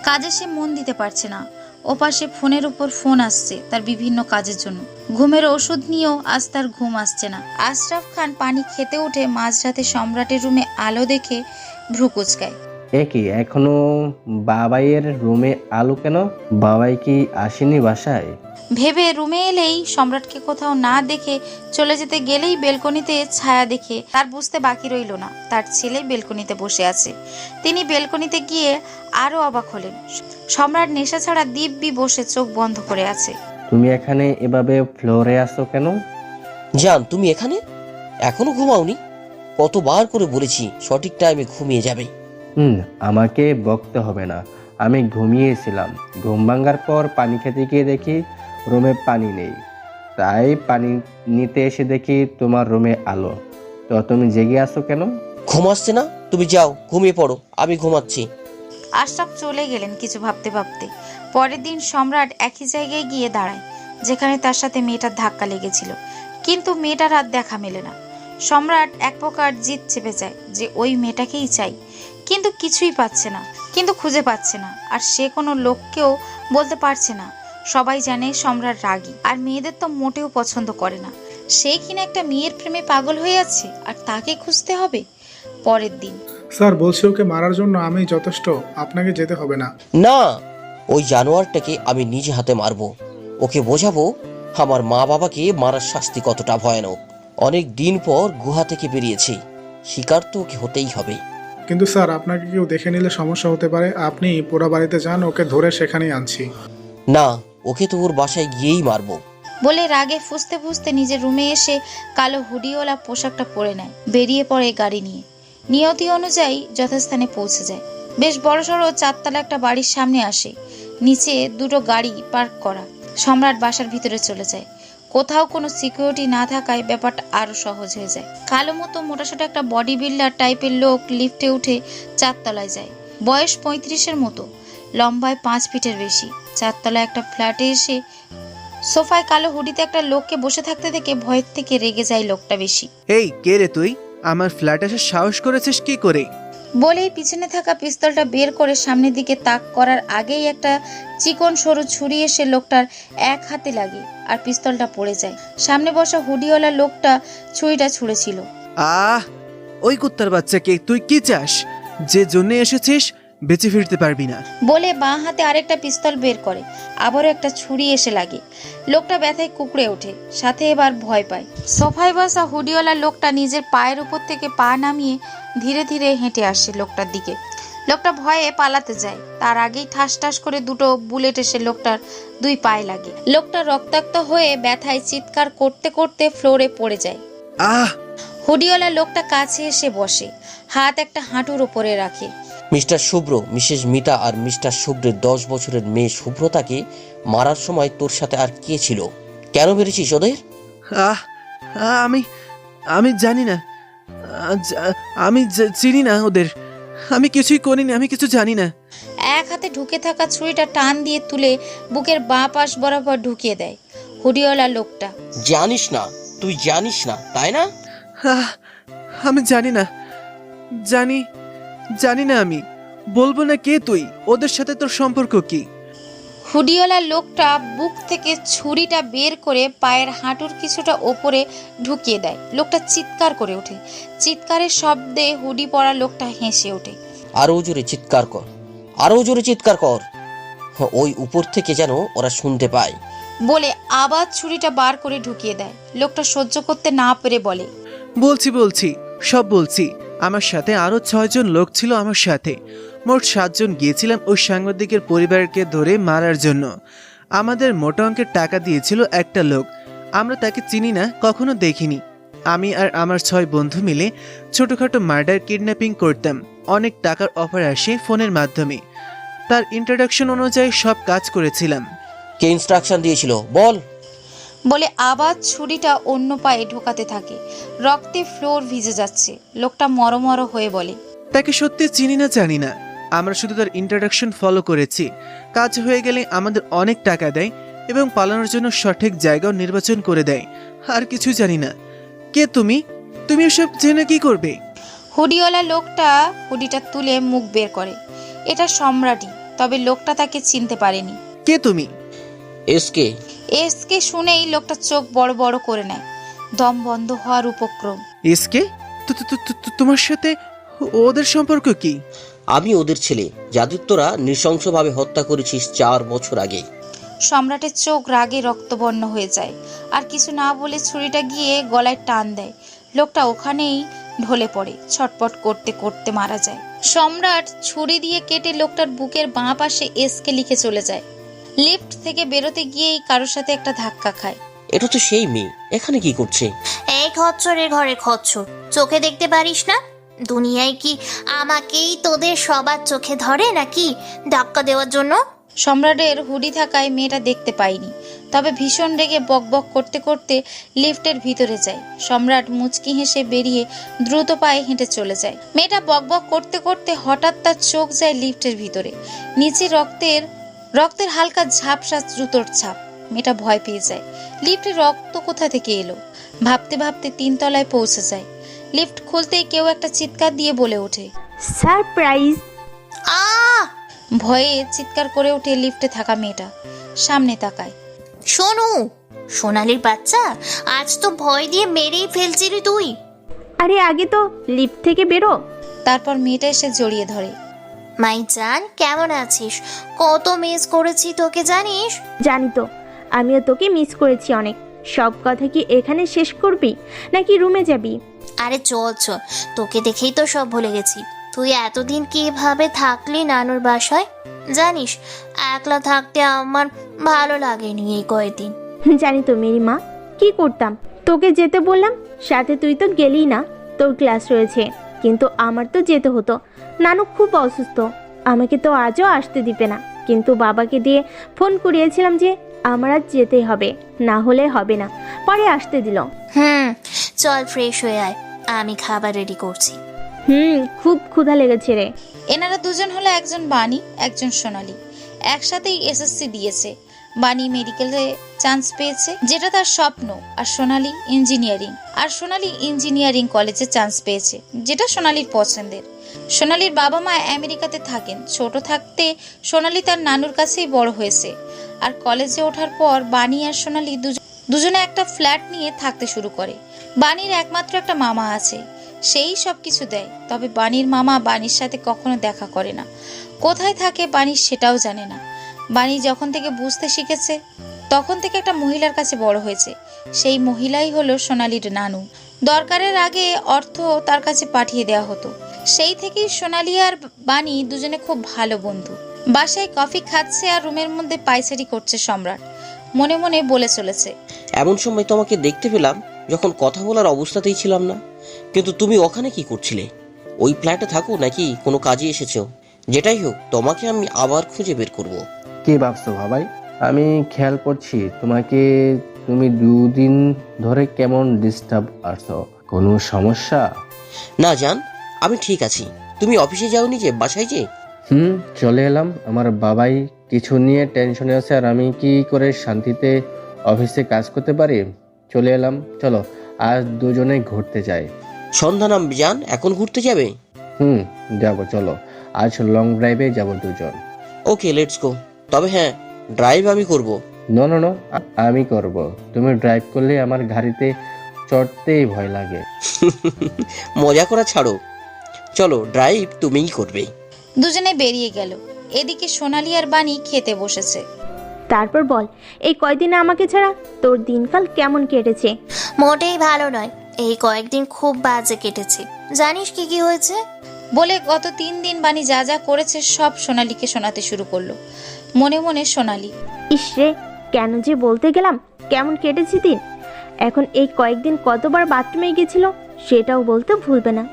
কাজে সে মন দিতে পারছে না। ওপাশে ফোনের উপর ফোন আসছে তার বিভিন্ন কাজের জন্য। ঘুমের ওষুধ নিয়েও আজ তার ঘুম আসছে না। আশরাফ খান পানি খেতে উঠে মাঝরাতে সম্রাটের রুমে আলো দেখে ভ্রু কুচকায়। কি এখনো বাবাইয়ের রুমে আলো কেন? বাবাই কি আসেনি বাসায়? ভেবে রুমে এলেই সম্রাটকে কোথাও না দেখে চলে যেতে গেলেই বেলকনিতে ছায়া দেখে তার বুঝতে বাকি রইল না তার ছেলে বেলকনিতে বসে আছে। তিনি বেলকনিতে গিয়ে আরো অবাক হলেন। সম্রাট নেশা ছাড়া দিব্যি বসে চোখ বন্ধ করে আছে। তুমি এখানে এভাবে ফ্লোরে আসো কেন? জান, তুমি এখানে এখনো ঘুমাওনি? কতবার করে বলেছি সঠিক টাইমে ঘুমিয়ে যাবে। আমাকে বকতে হবে না, আমি ঘুমিয়েছিলাম। ঘুম ভাঙার পর পানি খেতে গিয়ে দেখি রুমে পানি নেই, তাই পানি নিতে এসে দেখি তোমার রুমে আলো। তো তুমি জেগে আসো কেন? ঘুম আসছে না? তুমি যাও ঘুমিয়ে পড়ো, আমি ঘুমাচ্ছি। আশরাফ চলে গেলেন কিছু ভাবতে ভাবতে। পরের দিন সম্রাট একই জায়গায় গিয়ে দাঁড়ায় যেখানে তার সাথে মেয়েটার ধাক্কা লেগেছিল, কিন্তু মেয়েটার আর দেখা মেলে না। সম্রাট এক প্রকার জিদ চেপে যায় যে ওই মেয়েটাকেই চাই, কিন্তু কিছুই পাচ্ছে না, কিন্তু খুঁজে পাচ্ছে না। আর সে কোনো লোককেও বলতে পারছে না। সবাই জানে সম্রাট রাগী আর মেয়েদের তো মোটেও পছন্দ করে না। সে কিনা একটা মেয়ের প্রেমে পাগল হয়ে আছে আর তাকে খুঁজতে হবে। পরের দিন, স্যার বলছি ওকে মারার জন্য আমি যথেষ্ট, আপনাকে যেতে হবে না। না, ওই জানোয়ারটাকে আমি নিজে হাতে মারবো। ওকে বোঝাবো আমার মা বাবাকে মারার শাস্তি কতটা ভয়ানক। অনেক দিন পর গুহা থেকে বেরিয়েছি, শিকার তো ওকে হতেই হবে। কিন্তু স্যার আপনাকে কেউ দেখে নিলে সমস্যা হতে পারে। আপনি পোড়া বাড়িতে যান, ওকে ধরে সেখানেই আনছি। না, ওকে তো ওর বাসায় গিয়েই মারবো। বলে রাগে ফুঁসতে ফুঁসতে নিজের রুমে এসে কালো হুডিওয়ালা পোশাকটা পরে নেয়, বেরিয়ে পড়ে গাড়ি নিয়ে। নিয়তি অনুযায়ী যথাস্থানে পৌঁছে যায়। বেশ বড়সড় 4 তলা একটা বাড়ির সামনে আসে। নিচে 2টো গাড়ি পার্ক করা। সম্রাট বাসার ভিতরে চলে যায়। কোথাও কোনো সিকিউরিটি না থাকায় ব্যাপারটা আরো সহজ হয়ে যায়। কালো মতো মোটাসোটা একটা বডি বিল্ডার টাইপের লোক লিফটে উঠে 4 তলায় যায়। বয়স 35-এর মতো, লম্বায় 5 ফিটের বেশি। 4 তলায় একটা ফ্ল্যাটে এসে সোফায় কালো হুডিতে একটা লোককে বসে থাকতে দেখে ভয়ের থেকে রেগে যায় লোকটা বেশি। এই কে রে তুই? আমার ফ্ল্যাটে এসে সাহস করেছিস কি করে? বলেই পিছনে থাকা পিস্তলটা বের করে সামনের দিকে তাক করার আগেই একটা চিকন সরু ছুরি এসে লোকটার এক হাতে লাগে আর পিস্তলটা পড়ে যায়। সামনে বসা হুডিওয়ালা লোকটা ছুরিটা ছুঁড়েছিল। ওই কুত্তার বাচ্চাকে তুই কি চাস? যে জন্য এসেছিস বেঁচে ফিরতে পারবি না। বলে বাঁ হাতে আরেকটা পিস্তল বের করে, আবারও একটা ছুরি এসে লাগে। লোকটা ব্যথায় কুকড়ে ওঠে, সাথে এবার ভয় পায়। সোফায় বসা হুডিওয়ালা লোকটা নিজের পায়ের উপর থেকে পা নামিয়ে ধীরে ধীরে হেঁটে আসে লোকটার দিকে। লোকটা ভয়ে পালাতে যায়, তার আগেই ঠাস ঠাস করে 2টো বুলেট এসে লোকটার 2 পায়ে লাগে। লোকটা রক্তাক্ত হয়ে ব্যথায় চিৎকার করতে করতে ফ্লোরে পড়ে যায়। হুডিওয়ালা লোকটা কাছে এসে বসে, হাত একটা হাঁটুর উপরে রাখে। মিস্টার শুভ্র, মিসেস মিতা আর মিস্টার শুভ্রের 10 বছরের মেয়ে শুভ্রতাকে মারার সময় তোর সাথে আর কে ছিল? কেন মেরেছিস ওদের? আমি জানি না, আমি চিনি না ওদের। আমি কিছুই করিনি, আমি কিছু জানি না। এক হাতে ঢুকে থাকা ছুরিটা টান দিয়ে তুলে বুকের বাঁ পাশ বরাবর ঢুকিয়ে দেয় হুডিওয়ালা লোকটা। জানিস না? তুই জানিস না তাই না? আমি জানি না, জানি না। আমি বলবো না। কে তুই? ওদের সাথে তোর সম্পর্ক কি? হুডিওয়ালা লোকটা বুক থেকে ছুরিটা বের করে পায়ের হাঁটুর কিছুটা ওপরে ঢুকিয়ে দেয়। লোকটা চিৎকার করে ওঠে। চিৎকারের শব্দে হুডি পরা লোকটা হেসে ওঠে। আরো জোরে চিৎকার কর, আরো জোরে চিৎকার কর, ওই উপর থেকে যেন ওরা শুনতে পায়। বলে আবার ছুরিটা বার করে ঢুকিয়ে দেয়। লোকটা সহ্য করতে না পেরে বলে, বলছি সব বলছি। আমার সাথে আরো 6 জন লোক ছিল। আমার সাথে মোট 7 জন গিয়েছিলাম ওই সাংবাদিকের পরিবারকে ধরে মারার জন্য। আমাদের মোটা অঙ্কের টাকা দিয়েছিল একটা লোক। আমরা তাকে চিনি না, কখনো দেখিনি। আমি আর আমার 6 বন্ধু মিলে ছোটখাটো মার্ডার কিডন্যাপিং করতাম। অনেক টাকার অফার আসে ফোনের মাধ্যমে। তার ইন্ট্রোডাকশন অনুযায়ী সব কাজ করেছিলাম। কে ইনস্ট্রাকশন দিয়েছিল বল? বলে আবার ছুরিটা অন্য পায়ে ঢোকাতে থাকে। রক্তে ফ্লোর ভিজে যাচ্ছে। লোকটা মরমর হয়ে বলে, তাকে সত্যি চিনি না, জানি না। আমরা শুধু তার ইন্ট্রোডাকশন ফলো করেছি। কাজ হয়ে গেলে আমাদের অনেক টাকা দেয় এবং পালানোর জন্য সঠিক জায়গাও নির্বাচন করে দেয়। আর কিছু জানি না। কে তুমি? তুমি এসব জেনে কি করবে? হুডিওয়ালা লোকটা হুডিটা তুলে মুখ বের করে। এটা সম্রাটই, তবে লোকটা তাকে চিনতে পারেনি। কে তুমি? এসকে। এসকে শুনেই লোকটা চোখ বড় বড় করে নেয়, দম বন্ধ হওয়ার উপক্রম। এসকে? তোমার সাথে ওদের সম্পর্ক কি? আমি ওদের ছেলে, যাদের তোরা নৃশংসভাবে হত্যা করেছিস 4 বছর আগে। সম্রাটের চোখ রাগে রক্তবর্ণ হয়ে যায়। আর কিছু না বলে ছুরিটা গিয়ে গলায় টান দেয়। লোকটা ওখানেই ঢলে পড়ে, ছটপট করতে করতে মারা যায়। সম্রাট ছুরি দিয়ে কেটে লোকটার বুকের বাঁ পাশে এসকে লিখে চলে যায়। লিফট থেকে বেরোতে গিয়েই কারোর সাথে একটা ধাক্কা খায়। এটা তো সেই মেয়ে, এখানে কি করছে? এই খচ্চরের ঘরে খচ্চর, চোখে দেখতে পারিস না? দুনিয়ায় কি আমাকেই তোদের সবার চোখে ধরে নাকি ধাক্কা দেওয়ার জন্য? সম্রাটের হুডি থাকায় মেয়েটা দেখতে পায়নি, তবে ভীষণ রেগে বকবক করতে করতে লিফটের ভিতরে যায়। সম্রাট মুচকি হেসে বেরিয়ে দ্রুত পায়ে হেঁটে চলে যায়। মেয়েটা বকবক করতে করতে হঠাৎ তার চোখ যায় লিফটের ভিতরে। নিচে রক্তের হালকা ঝাপসা জুতোর ছাপ। মেয়েটা ভয় পেয়ে যায়। লিফটে রক্ত কোথা থেকে এলো ভাবতে ভাবতে 3 তলায় পৌঁছে যায়। লিফট খুলতেই কেউ একটা চিৎকার দিয়ে বলে ওঠে, সারপ্রাইজ! ভয়ে চিৎকার করে ওঠে লিফটে থাকা মেয়েটা। সামনে তাকায়। শোনু, সোনালির বাচ্চা, আজ তো ভয় দিয়ে মেরেই ফেলছিলি তুই। আরে আগে তো লিফট থেকে বেরো। তারপর মেয়েটা এসে জড়িয়ে ধরে। মাই জান, কেমন আছিস? কত মিস করেছি তোকে জানিস? জানি তো, আমিও তোকে মিস করেছি অনেক। সব কথা কি এখানে শেষ করবি নাকি রুমে যাবি? আরে চল, তোকে দেখেই তো সব ভুলে গেছি। তুই এতদিন কিভাবে থাকলি নানুর বাসায়? জানিস একলা থাকতে আমার ভালো লাগেনি এই কয়েকদিন। জানি তো মেরি মা, কি করতাম? তোকে যেতে বললাম, সাথে তুই তো গেলি না, তোর ক্লাস রয়েছে। কিন্তু আমার তো যেতে হতো, নানু খুব অসুস্থ, আমাকে তো আজও আসতে দিবে না। কিন্তু বাবাকে দিয়ে ফোন করিয়েছিলাম যে আমার আজ যেতেই হবে, না হলে হবে না, পরে আসতে দিল। চল ফ্রেশ হয়ে আয়, আমি খাবার রেডি করছি। খুব ক্ষুধা লেগেছে রে। এনারা দুজন হলো একজন বাণী, একজন সোনালী। একসাথেই এসএসসি দিয়েছে। বাণী মেডিকেলে চান্স পেয়েছে, যেটা তার স্বপ্ন, আর সোনালী ইঞ্জিনিয়ারিং কলেজে চান্স পেয়েছে, যেটা সোনালীর পছন্দের। সোনালীর বাবা মা আমেরিকাতে থাকেন। ছোট থাকতে সোনালী তার নানুর কাছেই বড় হয়েছে। আর কলেজে ওঠার পর বাণী আর সোনালী দুজনে একটা ফ্ল্যাট নিয়ে থাকতে শুরু করে। বাণীর একমাত্র একটা মামা আছে, সেই সব কিছু দেয়। তবে বাণীর মামা বাণীর সাথে কখনো দেখা করে না, কোথায় থাকে বাণী সেটাও জানে না। বাণী যখন থেকে বুঝতে শিখেছে তখন থেকে একটা মহিলার কাছে বড় হয়েছে। সেই মহিলাই হলো সোনালীর নানু। দরকারের আগে অর্থ তার কাছে পাঠিয়ে দেওয়া হতো। সেই থেকেই সোনালী আর বাণী দুজনে খুব ভালো বন্ধু। বাসায় কফি খাচ্ছে আর রুমের মধ্যে পায়চারি করছে সম্রাট। মনে মনে বলে চলেছে, এমন সময় তোমাকে দেখতে পেলাম যখন কথা বলার অবস্থাতেই ছিলাম না। কিন্তু তুমি ওখানে কি করছিলে? ওই ফ্ল্যাটে থাকো নাকি কোনো কাজে এসেছো? যেটাই হোক, তোমাকে আমি আবার খুঁজে বের করব। কি ভাবছো ভাবাই? আমি খেয়াল করছি তোমাকে, তুমি 2 দিন ধরে কেমন ডিস্টার্ব আসছো, কোনো সমস্যা? না জান, আমি ঠিক আছি। তুমি অফিসে যাওনি যে, বাসায় যে? চলে এলাম। আমার বাবাই কিছু নিয়ে টেনশনে আছে, আর আমি কি করে শান্তিতে অফিসে কাজ করতে পারি? চলে এলাম, চলো আজ দুজনে ঘুরতে যাই। সন্ধ্যা নাম জান, এখন ঘুরতে যাবে? যাবো, চলো আজ লং ড্রাইভে যাবো দুজন। ওকে, লেটস গো। তবে হ্যাঁ, ড্রাইভ আমি করব। নো, আমি করব। তুমি ড্রাইভ করলে আমার গাড়িতে চড়তেই ভয় লাগে। মজা করা ছাড়ো, চলো ড্রাইভ তুমিই করবে। দুজনে বেরিয়ে গেল। এদিকে সোনালী আর বাণী খেতে বসেছে। তারপর বল, এই কয়দিনে আমাকে ছাড়া তোর দিনকাল কেমন কেটেছে? মোটেই ভালো নয়, এই কয়েকদিন খুব বাজে কেটেছে। জানিস কি কি হয়েছে? বলে গত 3 দিন বাণী যা যা করেছে সব সোনালীকে শোনাতে শুরু করলো। মনে মনে সোনালী, ইসরে, কেন যে বলতে গেলাম, কেমন কেটেছে দিন। এখন এই কয়েকদিন কতবার বাথরুমে গেছিল সেটাও বলতে ভুলবে না।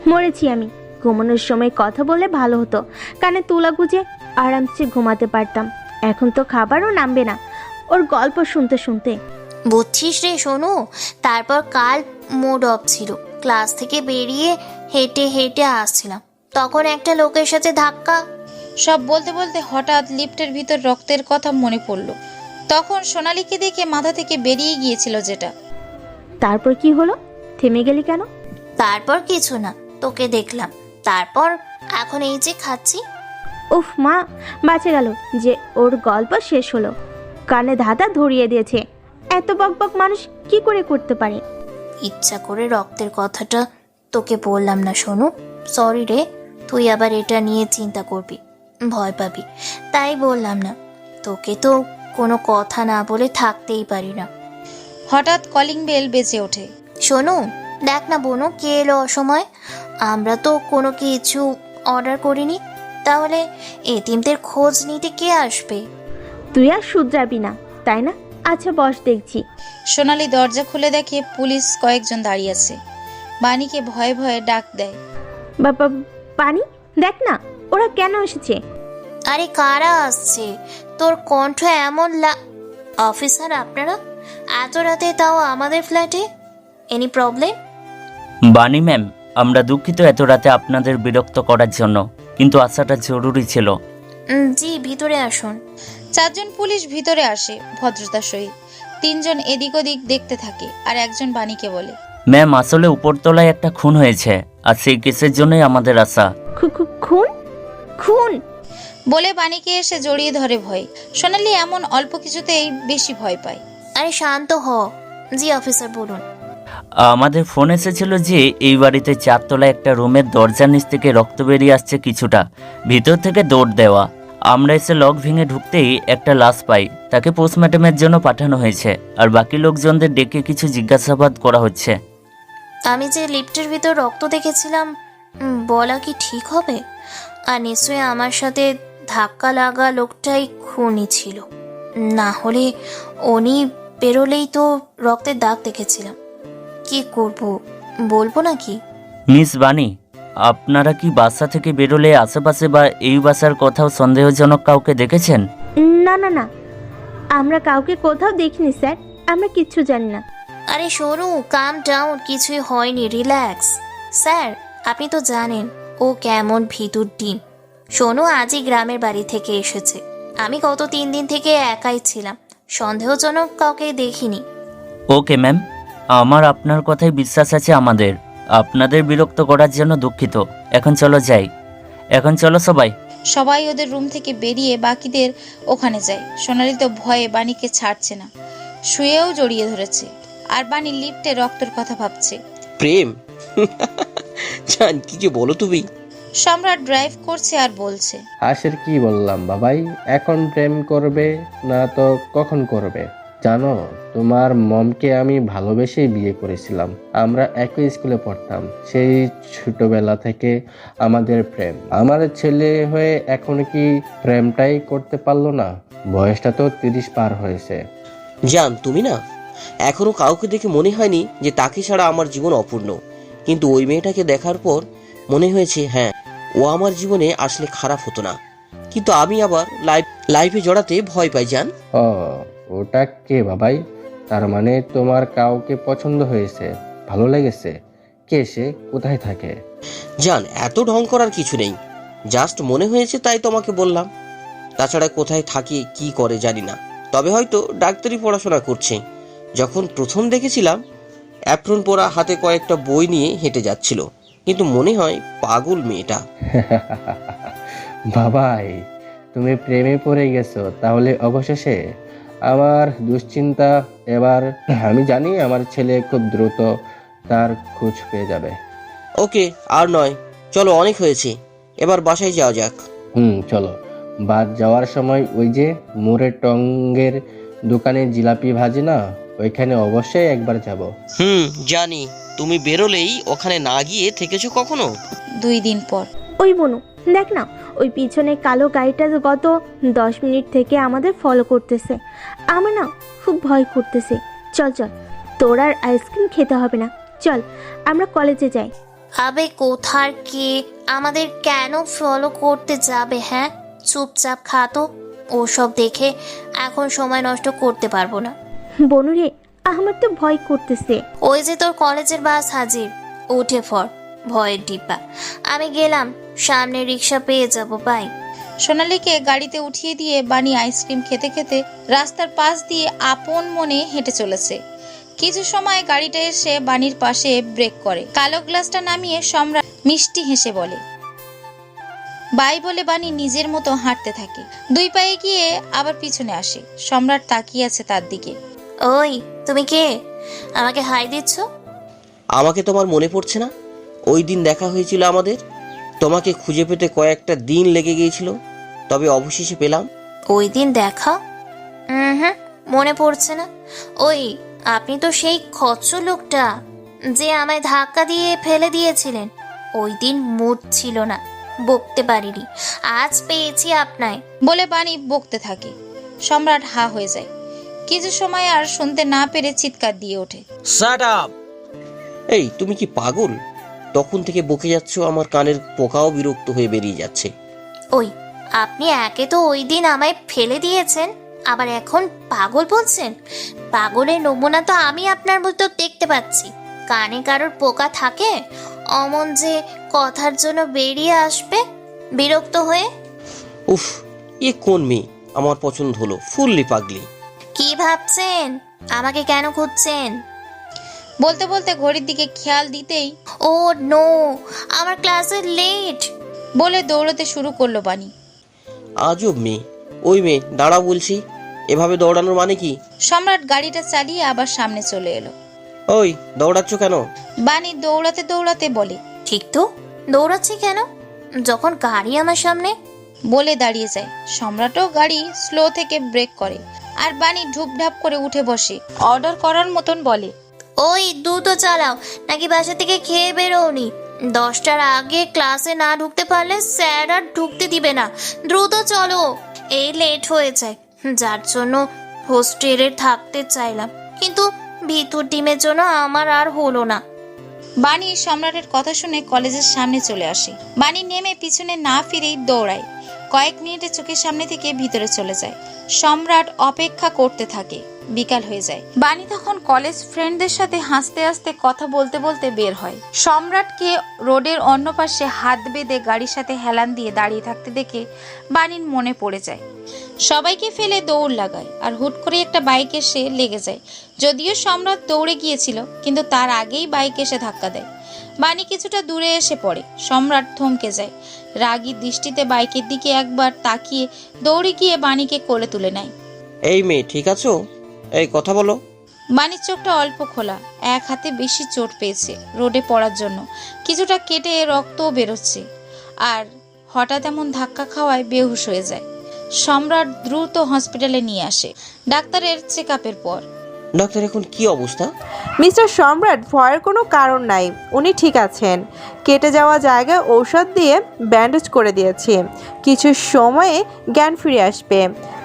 মরেছি আমি। ঘুমানোর সময় কথা বলে ভালো হতো, কানে তুলা গুজে আরামসে ঘুমাতে পারতাম। এখন তো খাবারও নামবে না ওর গল্প শুনতে শুনতে। বুঝছিস রে সোনু, তারপর কাল মুড অফ ছিল, ক্লাস থেকে বেরিয়ে হেঁটে হেঁটে আসছিলাম, তখন একটা লোকের সাথে ধাক্কা। সব বলতে বলতে হঠাৎ লিফটের ভিতর রক্তের কথা মনে পড়ল। তখন সোনালীকে দেখে মাথা থেকে বেরিয়ে গিয়েছিল যেটা। তারপর কি হলো? থেমে গেলি কেন? তারপর কিছু না, তোকে দেখলাম, তারপর এখন এই যে খাচ্ছি। উফ মা, বাঁচে গেল যে ওর গল্প শেষ হলো। কানে ধাঁধা ধরিয়ে দিয়েছে। এত বকবক মানুষ কি করে করতে পারে? ইচ্ছা করে রক্তের কথাটা তোকে বললাম না সোনু, সরি রে। তুই আবার এটা নিয়ে চিন্তা করবি, ভয় পাবি, তাই বললাম না। তোকে তো কোনো কথা না বলে থাকতেই পারি না। হঠাৎ কলিং বেল বেজে ওঠে। সোনু, দেখ না বোনু, কে এলো অসময়। আমরা তো কোনো কিছু অর্ডার করিনি, তাহলে এতিমদের খোঁজ নিতে কে আসবে? তুই আর শুধরাবি না, তাই না? আচ্ছা বস, দেখছি। সোনালী দরজা খুলে দেখে পুলিশ কয়েকজন দাঁড়িয়ে আছে। বাণীকে ভয়ে ভয়ে ডাক দেয়, বাবা পানি, দেখ না ওরা কেন এসেছে। আরে কারা আসছে? তোর কণ্ঠ এমন অফিসার আপনারা এত রাতে, তাও আমাদের ফ্ল্যাটে? Any problem? বাণী ম্যাম, আমরা দুঃখিত এত রাতে আপনাদের বিরক্ত করার জন্য, কিন্তু আসাটা জরুরি ছিল। জি, ভিতরে আসুন। 4 জন পুলিশ ভিতরে আসে ভদ্রতার সহিত। 3 জন এদিক ওদিক দেখতে থাকে, আর একজন বাণীকে বলে, ম্যাম আসলে উপরতলায় একটা খুন হয়েছে, আর সেই কেসের জন্যই আমাদের আসা। খুন? খুন বলে বাণীকে এসে জড়িয়ে ধরে ভয়ে। সোনালী এমন অল্প কিছুতেই বেশি ভয় পায়। আরে শান্ত হ। জি অফিসার, বলুন। আমাদের ফোন এসেছিল যে এই বাড়িতে 4 তলায় একটা রুমের দরজার নিচ থেকে রক্ত বেরিয়ে আসছে কিছুটা, ভিতর থেকে দৌড় দেওয়া। আমরা এসে লক ভেঙে ঢুকতেই একটা লাশ পাই, তাকে পোস্টমর্টমের জন্য পাঠানো হয়েছে, আর বাকি লোকজনদের ডেকে কিছু জিজ্ঞাসাবাদ করা হচ্ছে। আমি যে লিফটের ভিতর রক্ত দেখেছিলাম, বলা কি ঠিক হবে? আর নিশ্চয়ই আমার সাথে ধাক্কা লাগা লোকটাই খুনি ছিল, না হলে উনি বেরোলেই তো রক্তের দাগ দেখেছিলাম। কি করব বলবো নাকি? মিস বানি, আপনারা কি বাসা থেকে বেরোলে আশেপাশে বা এই বাসার কোথাও সন্দেহজনক কাউকে দেখেছেন? না না না, আমরা কাউকে কোথাও দেখিনি স্যার, আমরা কিচ্ছু জানি না। আরে শোনো, কাম ডাউন, কিছুই হয়নি, রিল্যাক্স। স্যার আপনি তো জানেন ও কেমন ভিতুর ডিম। শোনো, আজই গ্রামের বাড়ি থেকে এসেছে। আমি গত 3 দিন থেকে একাই ছিলাম, সন্দেহজনক কাউকে দেখিনি। ওকে ম্যাম, আমার আপনার কথায় বিশ্বাস আছে আমাদের। আপনাদের বিরক্ত করার জন্য দুঃখিত। এখন চলো যাই। এখন চলো সবাই। সবাই ওদের রুম থেকে বেরিয়ে বাকিদের ওখানে যায়। সোনালি তো ভয়ে বাণীকে ছাড়ছে না, শুয়েও জড়িয়ে ধরেছে। আর বাণী লিফটে রক্তের কথা ভাবছে। প্রেম? জান, কি যে বলো তুমি। সম্রাট ড্রাইভ করছে আর বলছে, হাসের কি বললাম বাবাই, এখন প্রেম করবে না তো কখন করবে? জানো, তোমার মমকে আমি ভালোবেসেই বিয়ে করেছিলাম। আমরা একই স্কুলে পড়তাম, সেই ছোটবেলা থেকে আমাদের প্রেম। আমার ছেলে হয়ে এখন কি প্রেমটাই করতে পারলো না? বয়সটা তো 30 পার হয়েছে। জান, তুমি না এখনো কাউকে দেখে মনে হয়নি যে তাকে ছাড়া আমার জীবন অপূর্ণ, কিন্তু ওই মেয়েটাকে দেখার পর মনে হয়েছে হ্যাঁ, ও আমার জীবনে আসলে খারাপ হতো না। কিন্তু আমি আবার লাইফে জড়াতে ভয় পাই জান। ও, ওটা কে বাবাই? তার মানে তোমার কাউকে পছন্দ হয়েছে, ভালো লেগেছে? কে সে, কোথায় থাকে? জান, এত ঢং করার কিছু নেই, জাস্ট মনে হয়েছে তাই তোমাকে বললাম। তাছাড়া কোথায় থাকে কি করে জানি না, তবে হয়তো ডাক্তারি পড়াশোনা করছে। যখন প্রথম দেখেছিলাম অ্যাপ্রন পরা, হাতে কয়েকটা বই নিয়ে হেঁটে যাচ্ছিল, কিন্তু মনে হয় পাগল মেয়েটা। বাবাই, তুমি প্রেমে পড়ে গেছো তাহলে অবশেষে। আমার দুশ্চিন্তা এবার। আমি জানি আমার ছেলে খুব দ্রুত তার খোঁজ পেয়ে যাবে। ওকে, আর নয়, চলো অনেক হয়েছে, এবার বাসায় যাওয়া যাক। চলো। বাদ যাওয়ার সময় ওই যে মোড়ের টঙ্গের দোকানে জিলাপি ভাজি না, ওইখানে অবশ্যই একবার যাব। জানি, তুমি বেরোলেই ওখানে না গিয়ে থেকেছো কখনো? 2 দিন পর। ওই বনু, দেখ না, ওই পিছনে কালো গাড়িটা গত 10 মিনিট থেকে আমাদের ফলো করতেছে। আমার না খুব ভয় করতেছে। চল চল, তোর আর আইসক্রিম খেতে হবে না, চল আমরা কলেজে যাই। আবে কোথার কে আমাদের কেন ফলো করতে যাবে? হ্যাঁ, চুপচাপ খাতো। ওসব দেখে এখন সময় নষ্ট করতে পারবো না। বনু রে, আমার তো ভয় করতেছে। ওই যে তোর কলেজের বাস হাজির, উঠে পড়, ভয়ের ডিব্বা। আমি গেলাম, সামনে রিক্সা পেয়ে যাব। বাই। সোনালীকে গাড়িতে উঠিয়ে দিয়ে বাণী আইসক্রিম খেতে খেতে রাস্তার পাশ দিয়ে আপন মনে হেঁটে চলেছে। কিছু সময় গাড়িটা এসে বাণীর পাশে ব্রেক করে। কালো গ্লাসটা নামিয়ে সম্রাট মিষ্টি হেসে বলে বাই বলে বাণী নিজের মতো হাঁটতে থাকে। 2 পায়ে গিয়ে আবার পিছনে আসে। সম্রাট তাকিয়ে আছে তার দিকে। ওই তুমি কে? আমাকে হাই দিচ্ছ? আমাকে তোমার মনে পড়ছে না? ওই দিন দেখা হয়েছিল আমাদের, তোমাকে খুঁজে পেতে কয়েকটা দিন লেগে গিয়েছিল, তবে অবশেষে পেলাম। ওই দিন দেখা? মনে পড়ছে না। ওই আপনি তো সেই খচ্চর লোকটা যে আমায় ধাক্কা দিয়ে ফেলে দিয়েছিলেন। ওই দিন মুড ছিল না, বকতে পারিনি। আজ পেয়েছি আপনায় বলে বাণী বকতে থাকে। সম্রাট হা হয়ে যায়। কিছু সময় আর শুনতে না পেরে চিৎকার দিয়ে ওঠে, শাট আপ! এই, তুমি কি পাগল? তখন থেকে বকে যাচ্ছ, আমার কানের পোকাও বিরক্ত হয়ে বেরিয়ে যাচ্ছে। ওই আপনি একে তো ওই দিন আমায় ফেলে দিয়েছেন, আবার এখন পাগল বলছেন? পাগলের নমুনা তো আমি আপনার মতো দেখতে পাচ্ছি। কানে কারোর পোকা থাকে অমন যে কথার জন্য বেরিয়ে আসবে বিরক্ত হয়ে। উফ, এ কোন মেয়ে আমার পছন্দ হলো? ফুললি পাগলি। কি ভাবছেন? আমাকে কেন খুঁজছেন? বলতে বলতে ঘড়ির দিকে খেয়াল দিতেই ও নো, আমার ক্লাসে লেট বলে দৌড়তে শুরু করলো বাণী। আজব মেয়ে। ওই মেয়ে, দাঁড়া বলছি। এভাবে দৌড়ানোর মানে কি? সম্রাট গাড়িটা চালিয়ে আবার সামনে চলে এলো। ওই, দৌড়াচ্ছ কেন? বাণী দৌড়াতে দৌড়াতে বলে, ঠিক তো, দৌড়াচ্ছি কেন যখন গাড়ি আমার সামনে? বলে দাঁড়িয়ে যায়। সম্রাটও গাড়ি স্লো থেকে ব্রেক করে আর বাণী ঢুপঢাপ করে উঠে বসে অর্ডার করার মতন বলে, ওই দ্রুত চালাও, নাকি বাসা থেকে খেয়ে বেরোনি? 10টার আগে ক্লাসে না ঢুকতে পারলে স্যার আর ঢুকতে দিবে না। দ্রুত চলো, এই লেট হয়ে যায়। যার জন্য হোস্টেলে থাকতে চাইলাম, কিন্তু ভিতর টিমের জন্য আমার আর হলো না। বাণী সম্রাটের কথা শুনে কলেজের সামনে চলে আসে। বাণী নেমে পিছনে না ফিরেই দৌড়ায়। কয়েক মিনিটে চোখের সামনে থেকে ভিতরে চলে যায়। সম্রাট অপেক্ষা করতে থাকে। বিকাল হয়ে যায়। বাণী তখন কলেজ ফ্রেন্ডদের সাথে হাসতে হাসতে কথা বলতে বলতে বের হয়। সম্রাটকে রোডের অন্য পাশে হাত বেঁধে গাড়ির সাথে হেলান দিয়ে দাঁড়িয়ে থাকতে দেখে বাণীর মনে পড়ে যায়। সবাইকে ফেলে দৌড় লাগায় আর হুট করে একটা বাইক এসে লেগে যায়। যদিও সম্রাট দৌড়ে গিয়েছিল, কিন্তু তার আগেই বাইক এসে ধাক্কা দেয়। বাণী কিছুটা দূরে এসে পড়ে। সম্রাট থমকে যায়। রাগী দৃষ্টিতে বাইকের দিকে একবার তাকিয়ে দৌড়ে গিয়ে বাণীকে কোলে তুলে নেয়। এই মেয়ে ঠিক আছো? এই কথা বলো। বাণীর চোখটা অল্প খোলা, এক হাতে বেশি চোট পেয়েছে রোডে পড়ার জন্য, কিছুটা কেটে রক্তও বেরোচ্ছে, আর হঠাৎ এমন ধাক্কা খাওয়ায় বেহুশ হয়ে যায়। সম্রাট দ্রুত হসপিটালে নিয়ে আসে ডাক্তারের চেক আপের পর। ডাক্তার এখন কি অবস্থা? মিস্টার সম্রাট, ভয়ের কোনো কারণ নাই, উনি ঠিক আছেন। কেটে যাওয়া জায়গায় ঔষধ দিয়ে ব্যান্ডেজ করে দিয়েছি, কিছু সময়ে জ্ঞান ফিরে আসবে।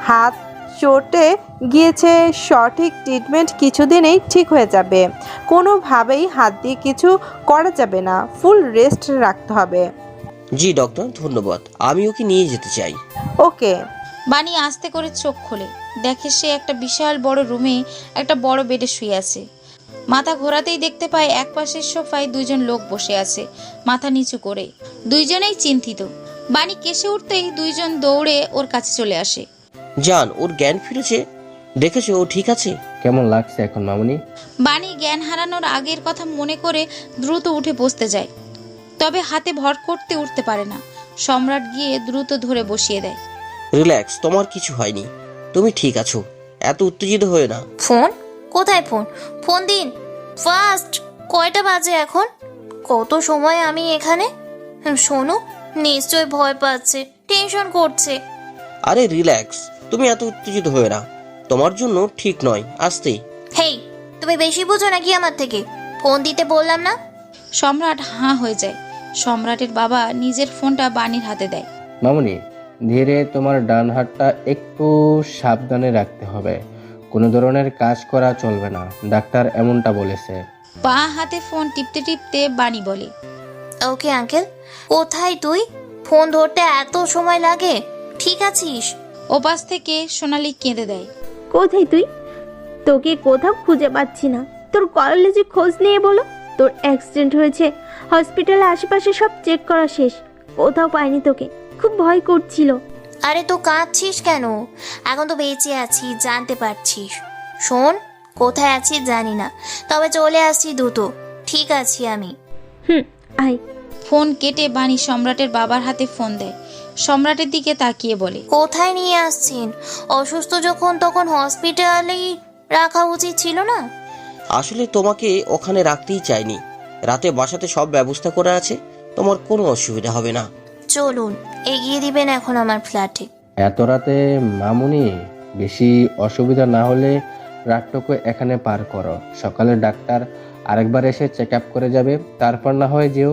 হাত চোটে গিয়েছে, সঠিক ট্রিটমেন্ট কিছুদিনেই ঠিক হয়ে যাবে। কোনোভাবেই হাত দিয়ে কিছু করা যাবে না, ফুল রেস্ট রাখতে হবে। জি ডক্টর, ধন্যবাদ। আমি ওকে নিয়ে যেতে চাই। ওকে। বাণী আস্তে করে চোখ খোলে, দেখে সে একটা বিশাল বড় রুমে একটা বড় বেডে শুয়ে আছে। মাথা ঘোরাতেই দেখতে পায় এক পাশের সোফায় দুইজন লোক বসে আছে মাথা নিচু করে। দুইজনেই চিন্তিত। বাণী কেসে উঠতেই দুইজন দৌড়ে ওর কাছে চলে আসে। জান, ওর জ্ঞান ফিরেছে, দেখেছো ও ঠিক আছে? কেমন লাগছে এখন মামুনি? বাণী জ্ঞান হারানোর আগের কথা মনে করে দ্রুত উঠে বসতে যায়, তবে হাতে ভর করতে উঠতে পারে না। সম্রাট গিয়ে দ্রুত ধরে বসিয়ে দেয়। রিল্যাক্স, তোমার কিছু হয়নি, তুমি ঠিক আছো, এত উত্তেজিত হয়ে না। ফোন কোথায়? ফোন ফোন দিন ফাস্ট। কয়টা বাজে এখন? কত সময় আমি এখানে? শোনো, নিশ্চয় ভয় পাচ্ছে, টেনশন করছে। আরে রিল্যাক্স, তুমি এত উত্তেজিত হয়ে না, তোমার জন্য ঠিক নয়। আস্তে। হেই, তুমি বেশি বুঝো নাকি আমার থেকে? ফোন দিতে বললাম না? সম্রাট হাঁ হয়ে যায়। সম্রাটের বাবা নিজের ফোনটা বাণীর হাতে দেয়। মামুনি, ধীরে, তোমার ডান হাতটা একটু সাবধানে রাখতে হবে, কোনো ধরনের কাজ করা চলবে না, ডাক্তার এমনটা বলেছে। বাঁ হাতে ফোন টিপতে টিপতে বাণী বলে, ওকে আঙ্কেল। কোথায় তুই? ফোন ধরতে এত সময় লাগে? ঠিক আছিস? ওপাশ থেকে সোনালি কেঁদে দেয়। কোথায় তুই? তোকে কোথাও খুঁজে পাচ্ছি না। তোর কলেজে খোঁজ নিয়ে বলো। তোর অ্যাক্সিডেন্ট হয়েছে, হসপিটালে আশেপাশে সব চেক করা শেষ, কোথাও পাইনি তোকে, খুব ভয় করছিল। আরে তো কাঁদছিস কেন? এখন তো বেঁচে আছি, জানতে পারছিস। শোন, কোথায় আছি জানি না, তবে চলে আসছি দ্রুত। ঠিক আছি আমি। আয়। ফোন কেটে বাণী সম্রাটের বাবার হাতে ফোন দেয়। সম্রাটের দিকে তাকিয়ে বলে, কোথায় নিয়ে আসছেন? অসুস্থ যখন তখন হসপিটালেই রাখা উচিত ছিল না? আসলে তোমাকে ওখানে রাখতেই চাইনি, রাতে বাসাতে সব ব্যবস্থা করা আছে, তোমার কোনো অসুবিধা হবে না। চলুন, এগিয়ে দিবেন এখন আমার ফ্ল্যাটে। এত রাতে মামুনি, বেশি অসুবিধা না হলে রাতটুকু এখানে পার করো, সকালে ডাক্তার আরেকবার এসে চেক আপ করে যাবে, তারপর না হয় যেও।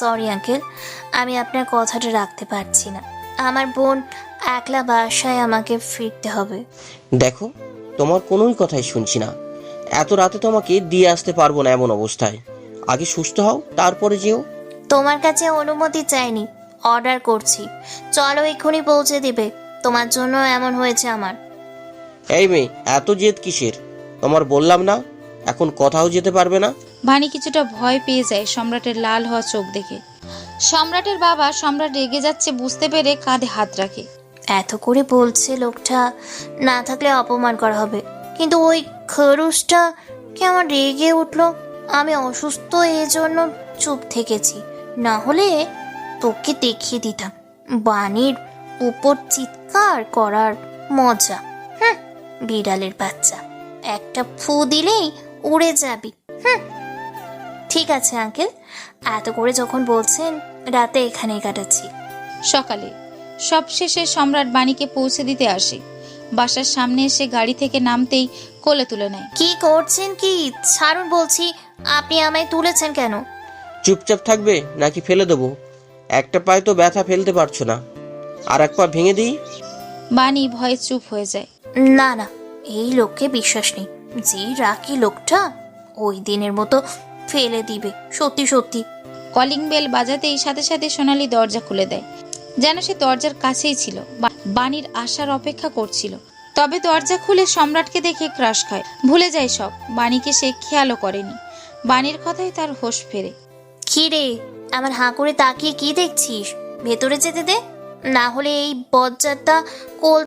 সরি আঙ্কেল, আমি আপনার কথাটা রাখতে পারছি না। আমার বোন একলা বাসায়, আমাকে ফিরতে হবে। দেখো, তোমার কোনোই কথাই শুনছি না, এত রাতে তোমাকে দিয়ে আসতে পারবো না এমন অবস্থায়, আগে সুস্থ হও তারপরে যেও। তোমার কাছে অনুমতি চাইনি, অর্ডার করছি। চলো, এক্ষুনি পৌঁছে দিবে। তোমার জন্য এমন হয়েছে আমার। এই মেয়ে, এত জেদ কিসের? তোমার বললাম না এখন কথাও যেতে পারবে না। বাণী কিছুটা ভয় পেয়ে যায় সম্রাটের লাল হওয়া চোখ দেখে। সম্রাটের বাবা সম্রাট রেগে যাচ্ছে বুঝতে পেরে কাঁধে হাত রাখে। এত করে বলছে লোকটা, না থাকলে অপমান করা হবে, কিন্তু ওই খরুসটা কি আমার রেগে উঠলো। আমি অসুস্থ, এজন্য চুপ থেকেছি, না হলে তোকে দেখিয়ে দিতাম বাণীর উপর চিৎকার করার মজা। বিড়ালের বাচ্চা, একটা ফু দিলেই উড়ে যাবি। ঠিক আছে আঙ্কেল, এত করে যখন বলছেন, রাতে এখানেই কাটাচ্ছি। সকালে সবশেষে সম্রাট বাণীকে পৌঁছে দিতে আসে। বাসার সামনে এসে গাড়ি থেকে নামতেই কোলে তুলে নেয়। কি করছেন কি? ছাড়ুন বলছি। আপনি আমায় তুলেছেন কেন? চুপচাপ থাকবে নাকি ফেলে দেবো? একটা পায়ে তো ব্যথা ফেলতে পারছো না, আর এক পা ভেঙে দিই? বাণী ভয়ে চুপ হয়ে যায়। না না, এই লোককে বিশ্বাস নেই। যে রাখি লোকটা ওই দিনের মতো ফেলে দিবে, সত্যি সত্যি। কলিং বেল বাজাতেই সাথে সাথে সোনালি দরজা খুলে দেয়, যেন সে দরজার কাছেই ছিল, বাণীর আসার অপেক্ষা করছিল। তবে দরজা খুলে সম্রাটকে দেখে ক্রাশ খায়, ভুলে যায় সব। বাণীকে সে খেয়ালও করেনি। বাণীর কথায় তার হোশ ফেরে। কি রে, আমার হাঁ করে তাকিয়ে কি দেখছিস? ভেতরে যেতে দে, না হলে এই বজ্জারটা কোল